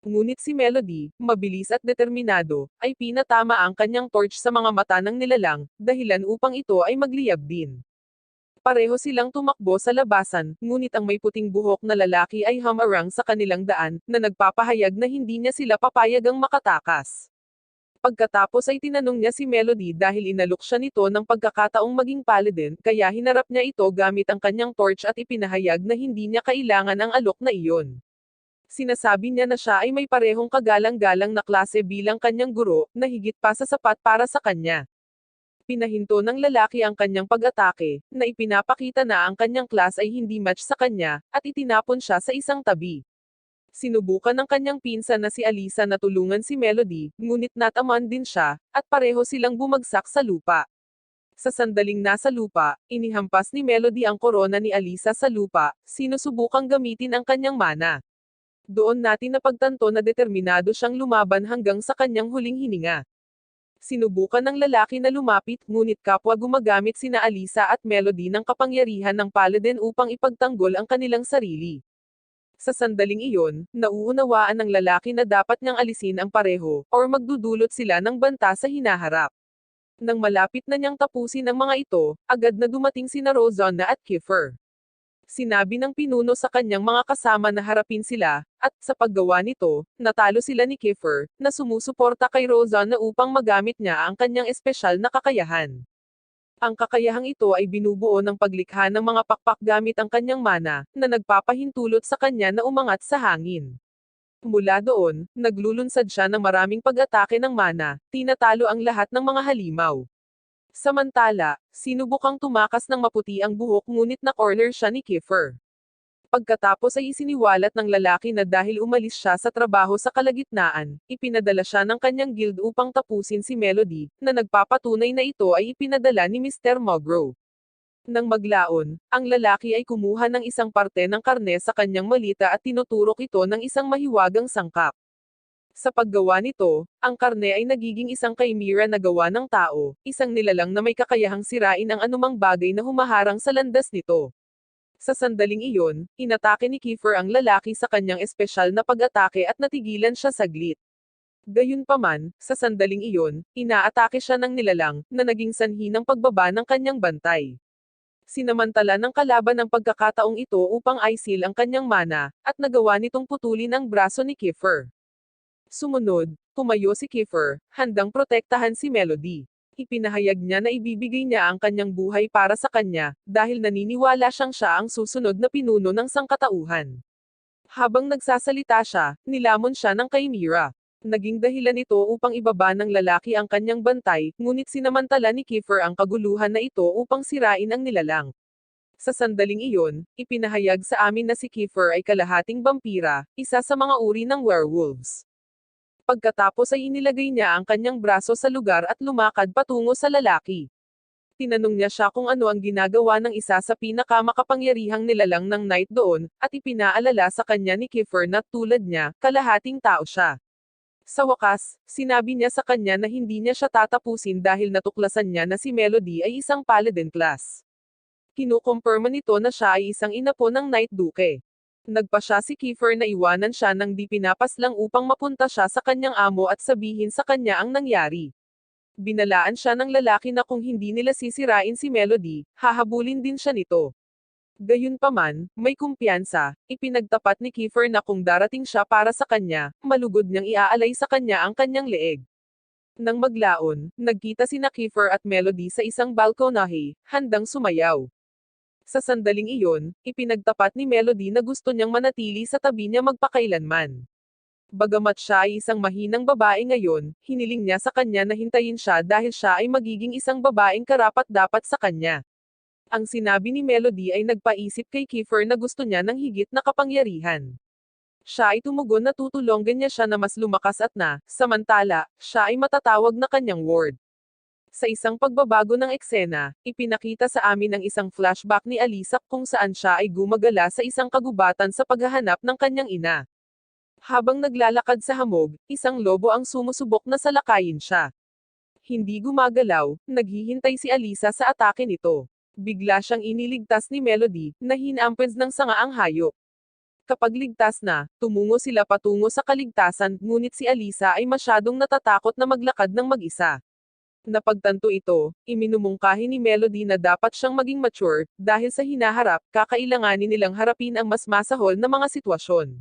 Ngunit si Melody, mabilis at determinado, ay pinatama ang kanyang torch sa mga mata ng nilalang, dahilan upang ito ay magliyab din. Pareho silang tumakbo sa labasan, ngunit ang may puting buhok na lalaki ay humarang sa kanilang daan, na nagpapahayag na hindi niya sila papayagang makatakas. Pagkatapos ay tinanong niya si Melody dahil inalok siya nito ng pagkakataong maging paladin, kaya hinarap niya ito gamit ang kanyang torch at ipinahayag na hindi niya kailangan ang alok na iyon. Sinasabi niya na siya ay may parehong kagalang-galang na klase bilang kanyang guro, na higit pa sa sapat para sa kanya. Pinahinto ng lalaki ang kanyang pag-atake, na ipinapakita na ang kanyang class ay hindi match sa kanya, at itinapon siya sa isang tabi. Sinubukan ng kanyang pinsan na si Alisa na tulungan si Melody, ngunit natamaan din siya, at pareho silang bumagsak sa lupa. Sa sandaling nasa lupa, inihampas ni Melody ang korona ni Alisa sa lupa, sinusubukang gamitin ang kanyang mana. Doon natin napagtanto na determinado siyang lumaban hanggang sa kanyang huling hininga. Sinubukan ng lalaki na lumapit, ngunit kapwa gumagamit sina Alisa at Melody ng kapangyarihan ng paladin upang ipagtanggol ang kanilang sarili. Sa sandaling iyon, nauunawaan ng lalaki na dapat niyang alisin ang pareho, or magdudulot sila ng banta sa hinaharap. Nang malapit na niyang tapusin ang mga ito, agad na dumating sina Rosanna at Kiefer. Sinabi ng pinuno sa kanyang mga kasama na harapin sila, at sa paggawa nito, natalo sila ni Kiefer, na sumusuporta kay Rosanna upang magamit niya ang kanyang espesyal na kakayahan. Ang kakayahang ito ay binubuo ng paglikha ng mga pakpak gamit ang kanyang mana, na nagpapahintulot sa kanya na umangat sa hangin. Mula doon, naglulunsad siya ng maraming pag-atake ng mana, tinatalo ang lahat ng mga halimaw. Samantala, sinubukang tumakas ng maputi ang buhok ngunit na-corner siya ni Kiefer. Pagkatapos ay isiniwalat ng lalaki na dahil umalis siya sa trabaho sa kalagitnaan, ipinadala siya ng kanyang guild upang tapusin si Melody, na nagpapatunay na ito ay ipinadala ni Mr. Mugro. Nang maglaon, ang lalaki ay kumuha ng isang parte ng karne sa kanyang malita at tinuturok ito ng isang mahiwagang sangkap. Sa paggawa nito, ang karne ay nagiging isang chimera na gawa ng tao, isang nilalang na may kakayahang sirain ang anumang bagay na humaharang sa landas nito. Sa sandaling iyon, inatake ni Kiefer ang lalaki sa kanyang espesyal na pag-atake at natigilan siya saglit. Gayunpaman, sa sandaling iyon, inaatake siya ng nilalang, na naging sanhi ng pagbaba ng kanyang bantay. Sinamantala ng kalaban ang pagkakataong ito upang i-seal ang kanyang mana, at nagawa nitong putulin ang braso ni Kiefer. Sumunod, tumayo si Kiefer, handang protektahan si Melody. Ipinahayag niya na ibibigay niya ang kanyang buhay para sa kanya, dahil naniniwala siyang siya ang susunod na pinuno ng sangkatauhan. Habang nagsasalita siya, nilamon siya ng chimera. Naging dahilan ito upang ibaba ng lalaki ang kanyang bantay, ngunit sinamantala ni Kiefer ang kaguluhan na ito upang sirain ang nilalang. Sa sandaling iyon, ipinahayag sa amin na si Kiefer ay kalahating vampira, isa sa mga uri ng werewolves. Pagkatapos ay inilagay niya ang kanyang braso sa lugar at lumakad patungo sa lalaki. Tinanong niya siya kung ano ang ginagawa ng isa sa pinakamakapangyarihang nilalang ng night doon, at ipinaalala sa kanya ni Kiefer na tulad niya, kalahating tao siya. Sa wakas, sinabi niya sa kanya na hindi niya siya tatapusin dahil natuklasan niya na si Melody ay isang paladin class. Kinukumpirma nito na siya ay isang inapo ng Night Duke. Nagpa siya si Kiefer na iwanan siya ng di pinapaslang upang mapunta siya sa kanyang amo at sabihin sa kanya ang nangyari. Binalaan siya ng lalaki na kung hindi nila sisirain si Melody, hahabulin din siya nito. Gayunpaman, may kumpiyansa, ipinagtapat ni Kiefer na kung darating siya para sa kanya, malugod niyang iaalay sa kanya ang kanyang leeg. Nang maglaon, nagkita sina Kiefer at Melody sa isang balkonahe, handang sumayaw. Sa sandaling iyon, ipinagtapat ni Melody na gusto niyang manatili sa tabi niya magpakailanman. Bagamat siya ay isang mahinang babae ngayon, hiniling niya sa kanya na hintayin siya dahil siya ay magiging isang babaeng karapat-dapat sa kanya. Ang sinabi ni Melody ay nagpaisip kay Kiefer na gusto niya ng higit na kapangyarihan. Siya ay tumugon na tutulungan niya siya na mas lumakas at samantala, siya ay matatawag na kanyang ward. Sa isang pagbabago ng eksena, ipinakita sa amin ang isang flashback ni Alisa kung saan siya ay gumagala sa isang kagubatan sa paghahanap ng kanyang ina. Habang naglalakad sa hamog, isang lobo ang sumusubok na salakayin siya. Hindi gumagalaw, naghihintay si Alisa sa atake nito. Bigla siyang iniligtas ni Melody, na hinampens ng sangaang hayop. Kapag ligtas na, tumungo sila patungo sa kaligtasan, ngunit si Alisa ay masyadong natatakot na maglakad ng mag-isa. Napagtanto ito, iminumungkahi ni Melody na dapat siyang maging mature, dahil sa hinaharap, kakailanganin nilang harapin ang mas masahol na mga sitwasyon.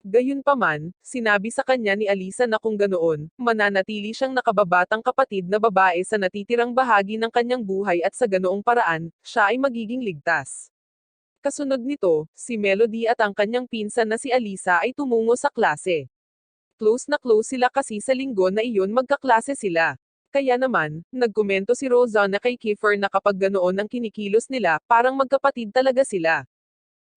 Gayunpaman, sinabi sa kanya ni Alisa na kung ganoon, mananatili siyang nakababatang kapatid na babae sa natitirang bahagi ng kanyang buhay at sa ganoong paraan, siya ay magiging ligtas. Kasunod nito, si Melody at ang kanyang pinsan na si Alisa ay tumungo sa klase. Close na close sila kasi sa linggo na iyon magkaklase sila. Kaya naman, nagkomento si Rosanna kay Kiefer na kapag ganoon ang kinikilos nila, parang magkapatid talaga sila.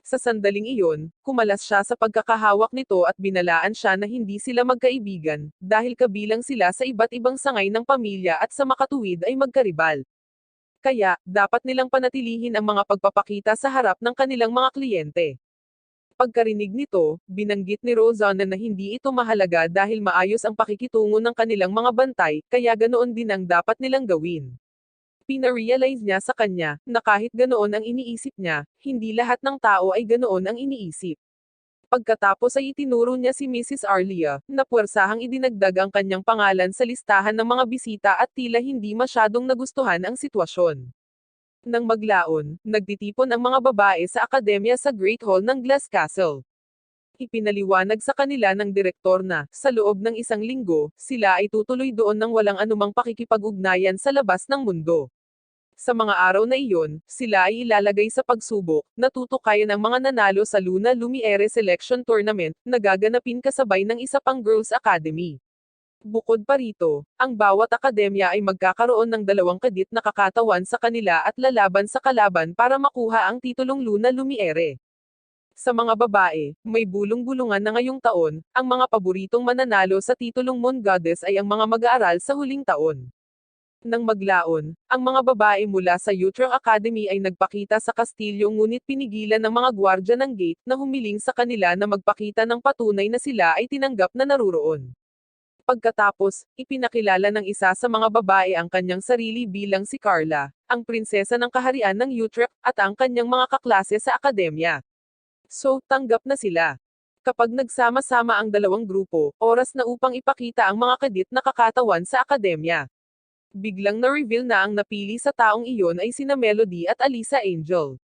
Sa sandaling iyon, kumalas siya sa pagkakahawak nito at binalaan siya na hindi sila magkaibigan, dahil kabilang sila sa iba't ibang sangay ng pamilya at sa makatuwid ay magkaribal. Kaya, dapat nilang panatilihin ang mga pagpapakita sa harap ng kanilang mga kliyente. Pagkarinig nito, binanggit ni Rosanna na hindi ito mahalaga dahil maayos ang pakikitungo ng kanilang mga bantay, kaya ganoon din ang dapat nilang gawin. Pinarealize niya sa kanya, na kahit ganoon ang iniisip niya, hindi lahat ng tao ay ganoon ang iniisip. Pagkatapos ay itinuro niya si Mrs. Arlia, na puwersahang idinagdag ang kanyang pangalan sa listahan ng mga bisita at tila hindi masyadong nagustuhan ang sitwasyon. Nang maglaon, nagtitipon ang mga babae sa akademya sa Great Hall ng Glass Castle. Ipinaliwanag sa kanila ng direktor na, sa loob ng isang linggo, sila ay tutuloy doon ng walang anumang pakikipag-ugnayan sa labas ng mundo. Sa mga araw na iyon, sila ay ilalagay sa pagsubok, na tutukayan ang mga nanalo sa Luna Lumiere Selection Tournament, na gaganapin kasabay ng isa pang Girls Academy. Bukod pa rito, ang bawat akademya ay magkakaroon ng 2 kadit na kakatawan sa kanila at lalaban sa kalaban para makuha ang titulong Luna Lumiere. Sa mga babae, may bulong-bulungan na ngayong taon, ang mga paboritong mananalo sa titulong Moon Goddess ay ang mga mag-aaral sa huling taon. Nang maglaon, ang mga babae mula sa Utrecht Academy ay nagpakita sa kastilyo ngunit pinigilan ng mga gwardya ng gate na humiling sa kanila na magpakita ng patunay na sila ay tinanggap na naruroon. Pagkatapos, ipinakilala ng isa sa mga babae ang kanyang sarili bilang si Carla, ang prinsesa ng kaharian ng Utrecht, at ang kanyang mga kaklase sa akademya. So, tanggap na sila. Kapag nagsama-sama ang dalawang grupo, oras na upang ipakita ang mga kadit na kakatawan sa akademya. Biglang na-reveal na ang napili sa taong iyon ay sina Melody at Alisa Angel.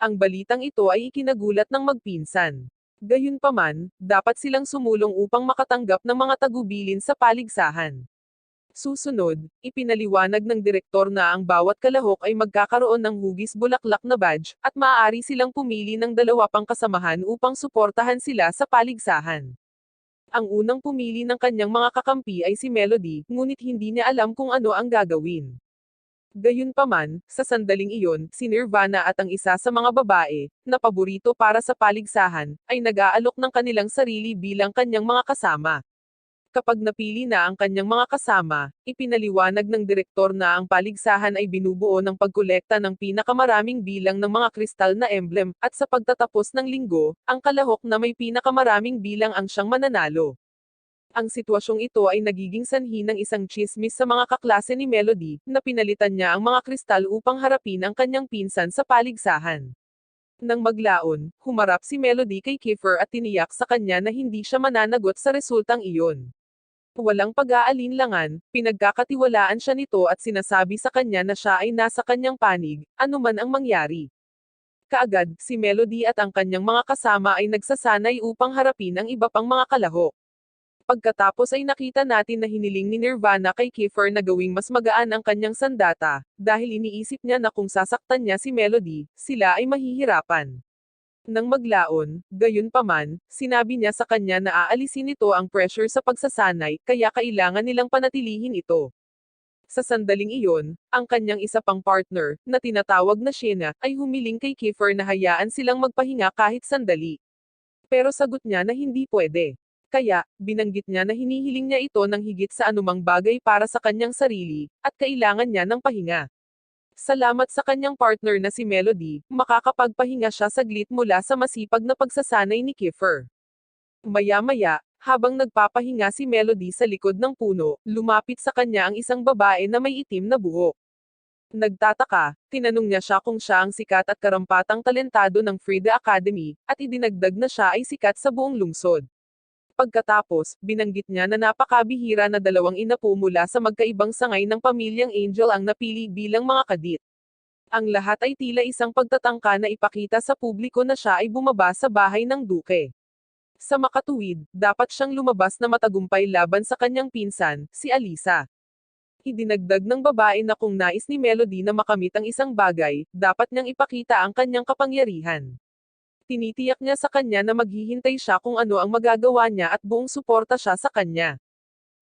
Ang balitang ito ay ikinagulat ng magpinsan. Gayunpaman, dapat silang sumulong upang makatanggap ng mga tagubilin sa paligsahan. Susunod, ipinaliwanag ng direktor na ang bawat kalahok ay magkakaroon ng hugis bulaklak na badge, at maaari silang pumili ng 2 pang kasamahan upang suportahan sila sa paligsahan. Ang unang pumili ng kanyang mga kakampi ay si Melody, ngunit hindi niya alam kung ano ang gagawin. Gayunpaman, sa sandaling iyon, si Nirvana at ang isa sa mga babae, na paborito para sa paligsahan, ay nag-aalok ng kanilang sarili bilang kanyang mga kasama. Kapag napili na ang kanyang mga kasama, ipinaliwanag ng direktor na ang paligsahan ay binubuo ng pagkolekta ng pinakamaraming bilang ng mga kristal na emblem, at sa pagtatapos ng linggo, ang kalahok na may pinakamaraming bilang ang siyang mananalo. Ang sitwasyong ito ay nagiging sanhi ng isang tsismis sa mga kaklase ni Melody, na pinalitan niya ang mga kristal upang harapin ang kanyang pinsan sa paligsahan. Nang maglaon, humarap si Melody kay Kiefer at tiniyak sa kanya na hindi siya mananagot sa resultang iyon. Walang pag-aalinlangan, pinagkakatiwalaan siya nito at sinasabi sa kanya na siya ay nasa kanyang panig, anuman ang mangyari. Kaagad, si Melody at ang kanyang mga kasama ay nagsasanay upang harapin ang iba pang mga kalahok. Pagkatapos ay nakita natin na hiniling ni Nirvana kay Kiefer na gawing mas magaan ang kanyang sandata, dahil iniisip niya na kung sasaktan niya si Melody, sila ay mahihirapan. Nang maglaon, gayunpaman, sinabi niya sa kanya na aalisin nito ang pressure sa pagsasanay, kaya kailangan nilang panatilihin ito. Sa sandaling iyon, ang kanyang isa pang partner, na tinatawag na Sheena, ay humiling kay Kiefer na hayaan silang magpahinga kahit sandali. Pero sagot niya na hindi pwede. Kaya, binanggit niya na hinihiling niya ito ng higit sa anumang bagay para sa kanyang sarili, at kailangan niya ng pahinga. Salamat sa kanyang partner na si Melody, makakapagpahinga siya saglit mula sa masipag na pagsasanay ni Kiefer. Maya-maya, habang nagpapahinga si Melody sa likod ng puno, lumapit sa kanya ang isang babae na may itim na buhok. Nagtataka, tinanong niya siya kung siya ang sikat at karampatang talentado ng Frida Academy, at idinagdag na siya ay sikat sa buong lungsod. Pagkatapos, binanggit niya na napakabihira na dalawang inapo mula sa magkaibang sangay ng pamilyang Angel ang napili bilang mga kadit. Ang lahat ay tila isang pagtatangka na ipakita sa publiko na siya ay bumaba sa bahay ng duke. Sa makatuwid, dapat siyang lumabas na matagumpay laban sa kanyang pinsan, si Alisa. Idinagdag ng babae na kung nais ni Melody na makamit ang isang bagay, dapat niyang ipakita ang kanyang kapangyarihan. Tinitiyak niya sa kanya na maghihintay siya kung ano ang magagawa niya at buong suporta siya sa kanya.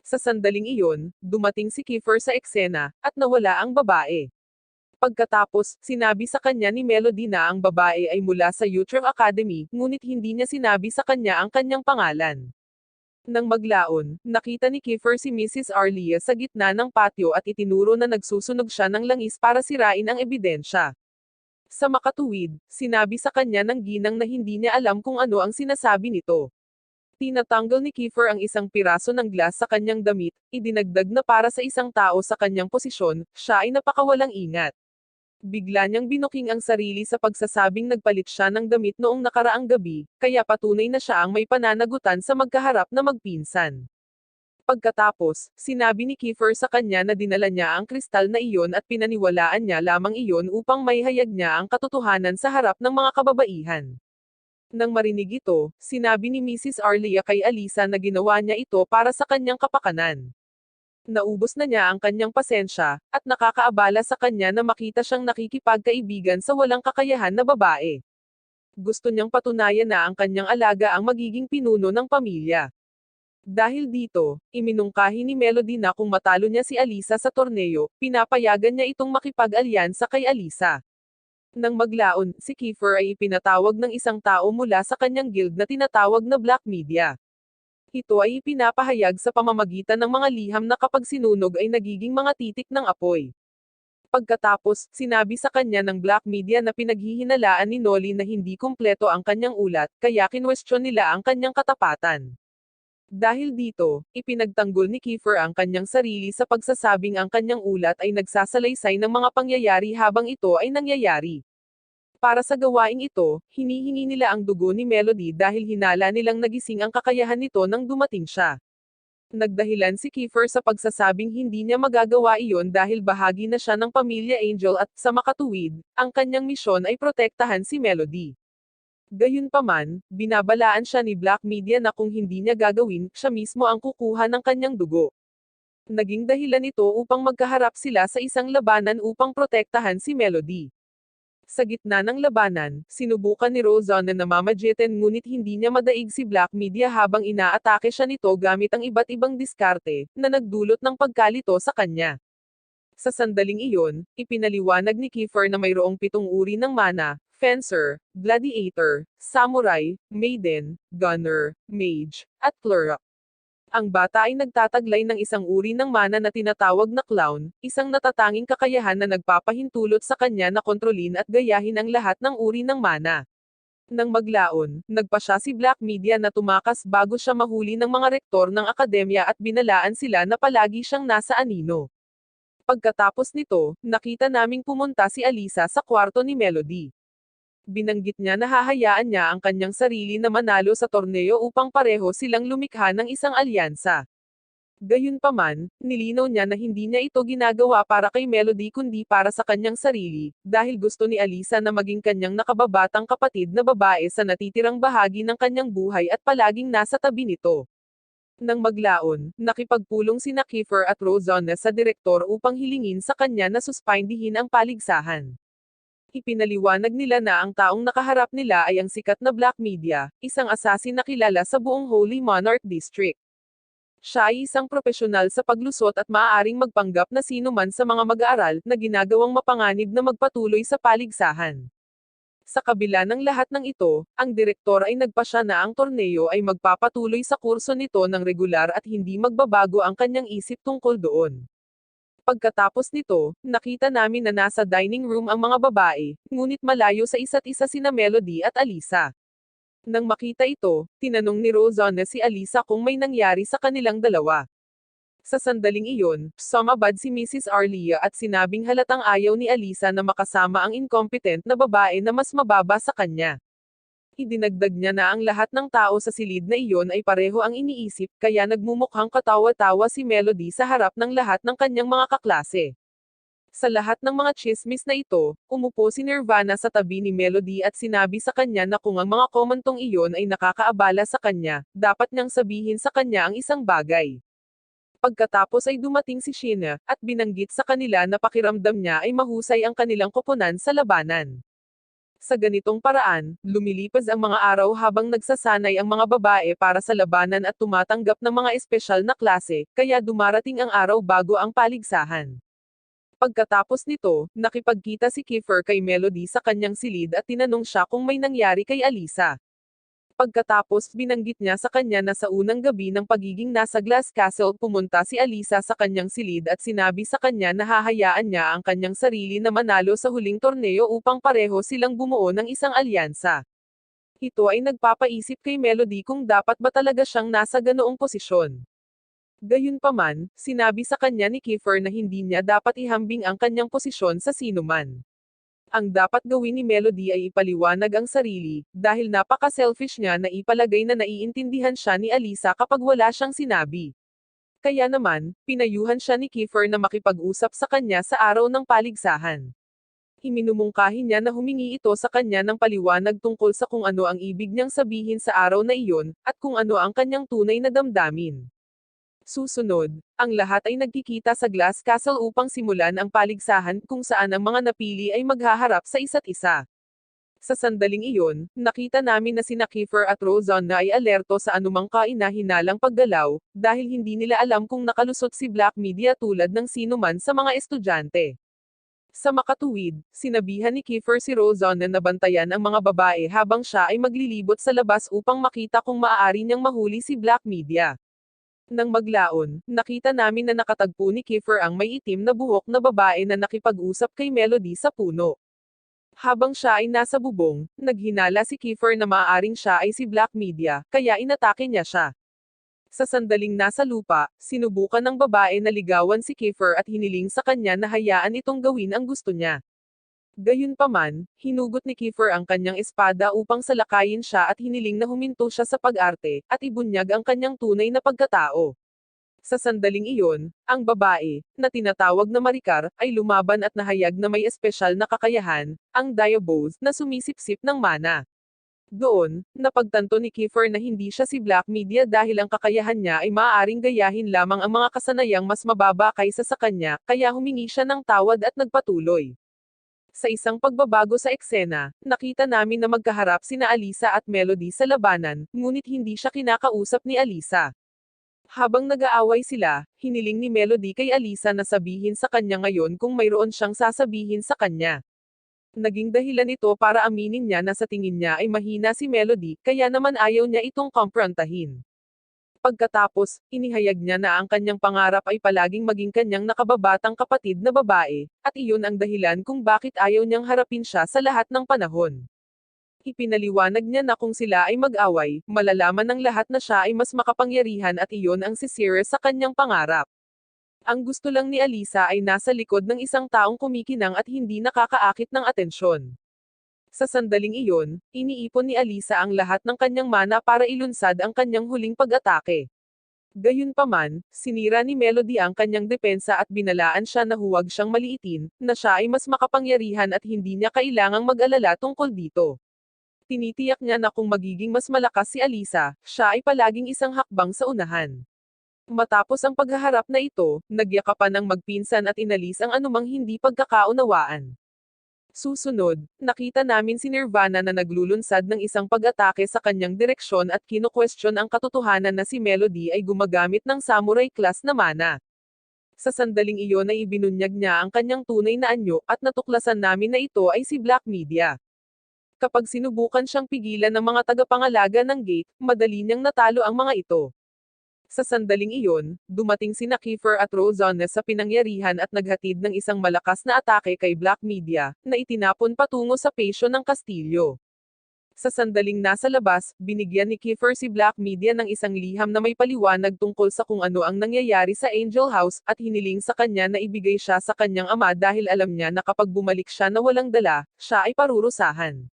Sa sandaling iyon, dumating si Kiefer sa eksena, at nawala ang babae. Pagkatapos, sinabi sa kanya ni Melody na ang babae ay mula sa Utrecht Academy, ngunit hindi niya sinabi sa kanya ang kanyang pangalan. Nang maglaon, nakita ni Kiefer si Mrs. Arlia sa gitna ng patio at itinuro na nagsusunog siya ng langis para sirain ang ebidensya. Sa makatuwid, sinabi sa kanya ng ginang na hindi niya alam kung ano ang sinasabi nito. Tinatanggal ni Kiefer ang isang piraso ng glass sa kanyang damit, idinagdag na para sa isang tao sa kanyang posisyon, siya ay napakawalang ingat. Bigla niyang binuking ang sarili sa pagsasabing nagpalit siya ng damit noong nakaraang gabi, kaya patunay na siya ang may pananagutan sa magkaharap na magpinsan. Pagkatapos, sinabi ni Kiefer sa kanya na dinala niya ang kristal na iyon at pinaniwalaan niya lamang iyon upang maihayag niya ang katotohanan sa harap ng mga kababaihan. Nang marinig ito, sinabi ni Mrs. Arlia kay Alisa na ginawa niya ito para sa kanyang kapakanan. Naubos na niya ang kanyang pasensya, at nakakaabala sa kanya na makita siyang nakikipagkaibigan sa walang kakayahan na babae. Gusto niyang patunayan na ang kanyang alaga ang magiging pinuno ng pamilya. Dahil dito, iminungkahi ni Melody na kung matalo niya si Alisa sa torneo, pinapayagan niya itong makipag-alyansa kay Alisa. Nang maglaon, si Kiefer ay ipinatawag ng isang tao mula sa kanyang guild na tinatawag na Black Media. Ito ay ipinapahayag sa pamamagitan ng mga liham na kapag sinunog ay nagiging mga titik ng apoy. Pagkatapos, sinabi sa kanya ng Black Media na pinaghihinalaan ni Nolly na hindi kumpleto ang kanyang ulat, kaya kinwestiyon nila ang kanyang katapatan. Dahil dito, ipinagtanggol ni Kiefer ang kanyang sarili sa pagsasabing ang kanyang ulat ay nagsasalaysay ng mga pangyayari habang ito ay nangyayari. Para sa gawaing ito, hinihingi nila ang dugo ni Melody dahil hinala nilang nagising ang kakayahan nito nang dumating siya. Nagdahilan si Kiefer sa pagsasabing hindi niya magagawa iyon dahil bahagi na siya ng pamilya Angel at, sa makatuwid, ang kanyang misyon ay protektahan si Melody. Gayunpaman, binabalaan siya ni Black Media na kung hindi niya gagawin, siya mismo ang kukuha ng kanyang dugo. Naging dahilan ito upang magkaharap sila sa isang labanan upang protektahan si Melody. Sa gitna ng labanan, sinubukan ni Roseanne na namamagitan ngunit hindi niya madaig si Black Media habang inaatake siya nito gamit ang iba't ibang diskarte, na nagdulot ng pagkalito sa kanya. Sa sandaling iyon, ipinaliwanag ni Kiefer na mayroong 7 uri ng mana: Fencer, Gladiator, Samurai, Maiden, Gunner, Mage, at Cleric. Ang bata ay nagtataglay ng isang uri ng mana na tinatawag na Clown, isang natatanging kakayahan na nagpapahintulot sa kanya na kontrolin at gayahin ang lahat ng uri ng mana. Nang maglaon, nagpa siya si Black Media na tumakas bago siya mahuli ng mga rektor ng akademya at binalaan sila na palagi siyang nasa anino. Pagkatapos nito, nakita naming pumunta si Alisa sa kwarto ni Melody. Binanggit niya na hahayaan niya ang kanyang sarili na manalo sa torneo upang pareho silang lumikha ng isang alyansa. Gayunpaman, nilinaw niya na hindi niya ito ginagawa para kay Melody kundi para sa kanyang sarili, dahil gusto ni Alisa na maging kanyang nakababatang kapatid na babae sa natitirang bahagi ng kanyang buhay at palaging nasa tabi nito. Nang maglaon, nakipagpulong sina Kiefer at Rosanna sa direktor upang hilingin sa kanya na suspindihin ang paligsahan. Ipinaliwanag nila na ang taong nakaharap nila ay ang sikat na black media, isang assassin na kilala sa buong Holy Monarch District. Siya ay isang propesyonal sa paglusot at maaaring magpanggap na sino man sa mga mag-aaral na ginagawang mapanganib na magpatuloy sa paligsahan. Sa kabila ng lahat ng ito, ang direktor ay nagpasya na ang torneo ay magpapatuloy sa kurso nito ng regular at hindi magbabago ang kanyang isip tungkol doon. Pagkatapos nito, nakita namin na nasa dining room ang mga babae, ngunit malayo sa isa't isa sina Melody at Alisa. Nang makita ito, tinanong ni Rosanna si Alisa kung may nangyari sa kanilang dalawa. Sa sandaling iyon, sumabad si Mrs. Arlia at sinabing halatang ayaw ni Alisa na makasama ang incompetent na babae na mas mababa sa kanya. Idinagdag niya na ang lahat ng tao sa silid na iyon ay pareho ang iniisip, kaya nagmumukhang katawa-tawa si Melody sa harap ng lahat ng kanyang mga kaklase. Sa lahat ng mga chismis na ito, umupo si Nirvana sa tabi ni Melody at sinabi sa kanya na kung ang mga komentong iyon ay nakakaabala sa kanya, dapat niyang sabihin sa kanya ang isang bagay. Pagkatapos ay dumating si Sheena, at binanggit sa kanila na pakiramdam niya ay mahusay ang kanilang koponan sa labanan. Sa ganitong paraan, lumilipas ang mga araw habang nagsasanay ang mga babae para sa labanan at tumatanggap ng mga espesyal na klase, kaya dumarating ang araw bago ang paligsahan. Pagkatapos nito, nakipagkita si Kiefer kay Melody sa kanyang silid at tinanong siya kung may nangyari kay Alisa. Pagkatapos binanggit niya sa kanya na sa unang gabi ng pagiging nasa Glass Castle pumunta si Alisa sa kanyang silid at sinabi sa kanya na hahayaan niya ang kanyang sarili na manalo sa huling torneo upang pareho silang bumuo ng isang alyansa. Ito ay nagpapaisip kay Melody kung dapat ba talaga siyang nasa ganoong posisyon. Gayunpaman, sinabi sa kanya ni Kiefer na hindi niya dapat ihambing ang kanyang posisyon sa sinuman. Ang dapat gawin ni Melody ay ipaliwanag ang sarili, dahil napaka-selfish niya na ipalagay na naiintindihan siya ni Alisa kapag wala siyang sinabi. Kaya naman, pinayuhan siya ni Kiefer na makipag-usap sa kanya sa araw ng paligsahan. Iminumungkahi niya na humingi ito sa kanya ng paliwanag tungkol sa kung ano ang ibig niyang sabihin sa araw na iyon, at kung ano ang kanyang tunay na damdamin. Susunod, ang lahat ay nagkikita sa Glass Castle upang simulan ang paligsahan kung saan ang mga napili ay maghaharap sa isa't isa. Sa sandaling iyon, nakita namin na sina Kiefer at Rosanna ay alerto sa anumang kaina-hinalang paggalaw, dahil hindi nila alam kung nakalusot si Black Media tulad ng sino man sa mga estudyante. Sa makatuwid, sinabihan ni Kiefer si Rosanna na bantayan ang mga babae habang siya ay maglilibot sa labas upang makita kung maaari niyang mahuli si Black Media. Nang maglaon, nakita namin na nakatagpo ni Kiefer ang may itim na buhok na babae na nakipag-usap kay Melody sa puno. Habang siya ay nasa bubong, naghinala si Kiefer na maaaring siya ay si Black Media, kaya inatake niya siya. Sa sandaling nasa lupa, sinubukan ng babae na ligawan si Kiefer at hiniling sa kanya na hayaan itong gawin ang gusto niya. Gayunpaman, hinugot ni Kiefer ang kanyang espada upang salakayin siya at hiniling na huminto siya sa pag-arte, at ibunyag ang kanyang tunay na pagkatao. Sa sandaling iyon, ang babae, na tinatawag na Maricar, ay lumaban at nahayag na may espesyal na kakayahan, ang Diabose, na sumisipsip ng mana. Doon, napagtanto ni Kiefer na hindi siya si Black Media dahil ang kakayahan niya ay maaaring gayahin lamang ang mga kasanayang mas mababa kaysa sa kanya, kaya humingi siya ng tawad at nagpatuloy. Sa isang pagbabago sa eksena, nakita namin na magkaharap sina Alisa at Melody sa labanan, ngunit hindi siya kinakausap ni Alisa. Habang nag-aaway sila, hiniling ni Melody kay Alisa na sabihin sa kanya ngayon kung mayroon siyang sasabihin sa kanya. Naging dahilan ito para aminin niya na sa tingin niya ay mahina si Melody, kaya naman ayaw niya itong komprontahin. Pagkatapos, inihayag niya na ang kanyang pangarap ay palaging maging kanyang nakababatang kapatid na babae, at iyon ang dahilan kung bakit ayaw niyang harapin siya sa lahat ng panahon. Ipinaliwanag niya na kung sila ay mag-away, malalaman ng lahat na siya ay mas makapangyarihan at iyon ang sisira sa kanyang pangarap. Ang gusto lang ni Alisa ay nasa likod ng isang taong kumikinang at hindi nakakaakit ng atensyon. Sa sandaling iyon, iniipon ni Alisa ang lahat ng kanyang mana para ilunsad ang kanyang huling pag-atake. Gayunpaman, sinira ni Melody ang kanyang depensa at binalaan siya na huwag siyang maliitin, na siya ay mas makapangyarihan at hindi niya kailangang mag-alala tungkol dito. Tinitiyak niya na kung magiging mas malakas si Alisa, siya ay palaging isang hakbang sa unahan. Matapos ang paghaharap na ito, nagyakapan ang magpinsan at inalis ang anumang hindi pagkakaunawaan. Susunod, nakita namin si Nirvana na naglulunsad ng isang pag-atake sa kanyang direksyon at kino-question ang katotohanan na si Melody ay gumagamit ng samurai class na mana. Sa sandaling iyon ay ibinunyag niya ang kanyang tunay na anyo at natuklasan namin na ito ay si Black Media. Kapag sinubukan siyang pigilan ng mga tagapangalaga ng gate, madali niyang natalo ang mga ito. Sa sandaling iyon, dumating sina Kiefer at Rosanna sa pinangyarihan at naghatid ng isang malakas na atake kay Black Media, na itinapon patungo sa pasyo ng kastilyo. Sa sandaling nasa labas, binigyan ni Kiefer si Black Media ng isang liham na may paliwanag tungkol sa kung ano ang nangyayari sa Angel House, at hiniling sa kanya na ibigay siya sa kanyang ama dahil alam niya na kapag bumalik siya na walang dala, siya ay parurusahan.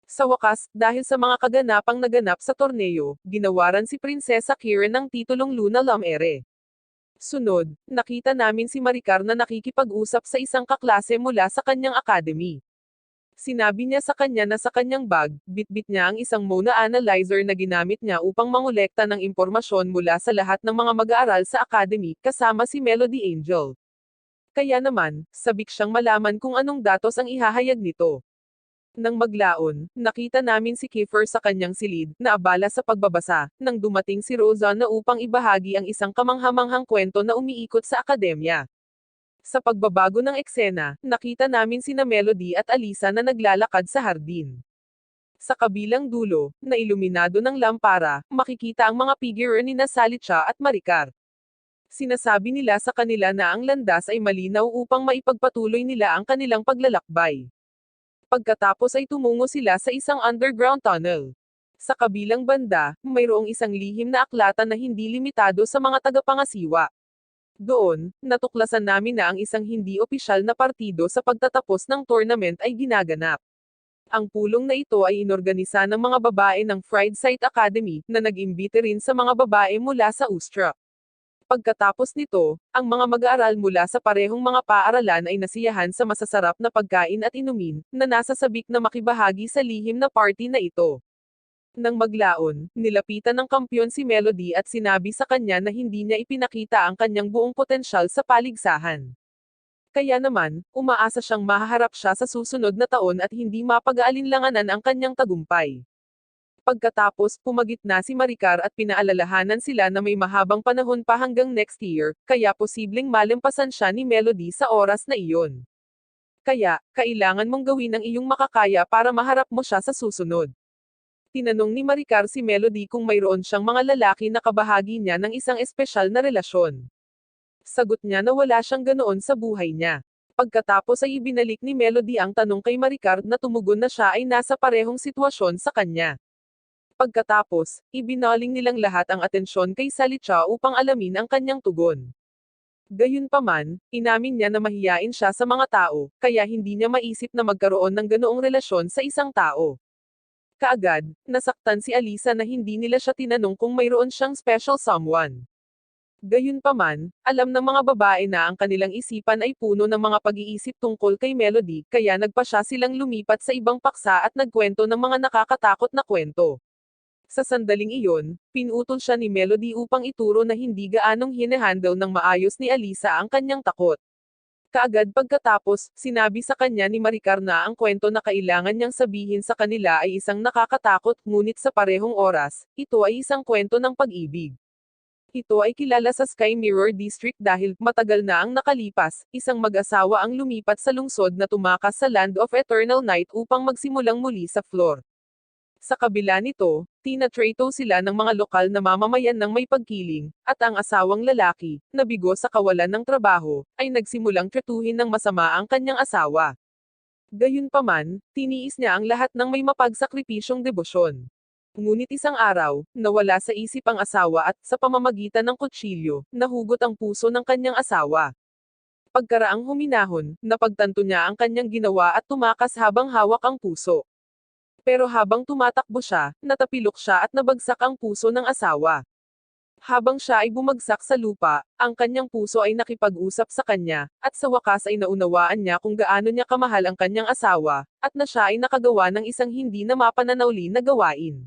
Sa wakas, dahil sa mga kaganapang naganap sa torneo, ginawaran si Prinsesa Kirin ng titulong Luna Lumere. Sunod, nakita namin si Maricar na nakikipag-usap sa isang kaklase mula sa kanyang academy. Sinabi niya sa kanya na sa kanyang bag, bitbit niya ang isang Mona analyzer na ginamit niya upang mangolekta ng impormasyon mula sa lahat ng mga mag-aaral sa academy, kasama si Melody Angel. Kaya naman, sabik siyang malaman kung anong datos ang ihahayag nito. Nang maglaon, nakita namin si Kiefer sa kanyang silid, na abala sa pagbabasa, nang dumating si Rosanna upang ibahagi ang isang kamanghamanghang kwento na umiikot sa akademya. Sa pagbabago ng eksena, nakita namin sina Melody at Alisa na naglalakad sa hardin. Sa kabilang dulo, na iluminado ng lampara, makikita ang mga figure ni Salitcha at Maricar. Sinasabi nila sa kanila na ang landas ay malinaw upang maipagpatuloy nila ang kanilang paglalakbay. Pagkatapos ay tumungo sila sa isang underground tunnel. Sa kabilang banda, mayroong isang lihim na aklatan na hindi limitado sa mga tagapangasiwa. Doon, natuklasan namin na ang isang hindi opisyal na partido sa pagtatapos ng tournament ay ginaganap. Ang pulong na ito ay inorganisa ng mga babae ng Fried Sight Academy, na nag-imbite rin sa mga babae mula sa Ustra. Pagkatapos nito, ang mga mag-aaral mula sa parehong mga paaralan ay nasiyahan sa masasarap na pagkain at inumin, na nasasabik na makibahagi sa lihim na party na ito. Nang maglaon, nilapitan ng kampyon si Melody at sinabi sa kanya na hindi niya ipinakita ang kanyang buong potensyal sa paligsahan. Kaya naman, umaasa siyang mahaharap siya sa susunod na taon at hindi mapag-aalinlanganan ang kanyang tagumpay. Pagkatapos, pumagitna si Maricar at pinaalalahanan sila na may mahabang panahon pa hanggang next year, kaya posibleng malampasan siya ni Melody sa oras na iyon. Kaya, kailangan mong gawin ang iyong makakaya para maharap mo siya sa susunod. Tinanong ni Maricar si Melody kung mayroon siyang mga lalaki na kabahagi niya ng isang espesyal na relasyon. Sagot niya na wala siyang ganoon sa buhay niya. Pagkatapos ay ibinalik ni Melody ang tanong kay Maricar na tumugon na siya ay nasa parehong sitwasyon sa kanya. Pagkatapos, ibinaling nilang lahat ang atensyon kay Salitcha upang alamin ang kanyang tugon. Gayunpaman, inamin niya na mahiyain siya sa mga tao, kaya hindi niya maisip na magkaroon ng ganoong relasyon sa isang tao. Kaagad, nasaktan si Alisa na hindi nila siya tinanong kung mayroon siyang special someone. Gayunpaman, alam ng mga babae na ang kanilang isipan ay puno ng mga pag-iisip tungkol kay Melody, kaya nagpa siya silang lumipat sa ibang paksa at nagkwento ng mga nakakatakot na kwento. Sa sandaling iyon, pinutol siya ni Melody upang ituro na hindi gaanong hinahandle ng maayos ni Alisa ang kanyang takot. Kaagad pagkatapos, sinabi sa kanya ni Maricar na ang kwento na kailangan niyang sabihin sa kanila ay isang nakakatakot, ngunit sa parehong oras, ito ay isang kwento ng pag-ibig. Ito ay kilala sa Sky Mirror District dahil, matagal na ang nakalipas, isang mag-asawa ang lumipat sa lungsod na tumakas sa Land of Eternal Night upang magsimulang muli sa floor. Sa kabila nito, tinatrato sila ng mga lokal na mamamayan ng may pagkiling, at ang asawang lalaki, na bigo sa kawalan ng trabaho, ay nagsimulang tratuhin ng masama ang kanyang asawa. Gayunpaman, tiniis niya ang lahat ng may mapagsakripisyong debosyon. Ngunit isang araw, nawala sa isip ang asawa at, sa pamamagitan ng kutsilyo, nahugot ang puso ng kanyang asawa. Pagkaraang huminahon, napagtanto niya ang kanyang ginawa at tumakas habang hawak ang puso. Pero habang tumatakbo siya, natapilok siya at nabagsak ang puso ng asawa. Habang siya ay bumagsak sa lupa, ang kanyang puso ay nakipag-usap sa kanya, at sa wakas ay naunawaan niya kung gaano niya kamahal ang kanyang asawa, at na siya ay nakagawa ng isang hindi na mapananauli na gawain.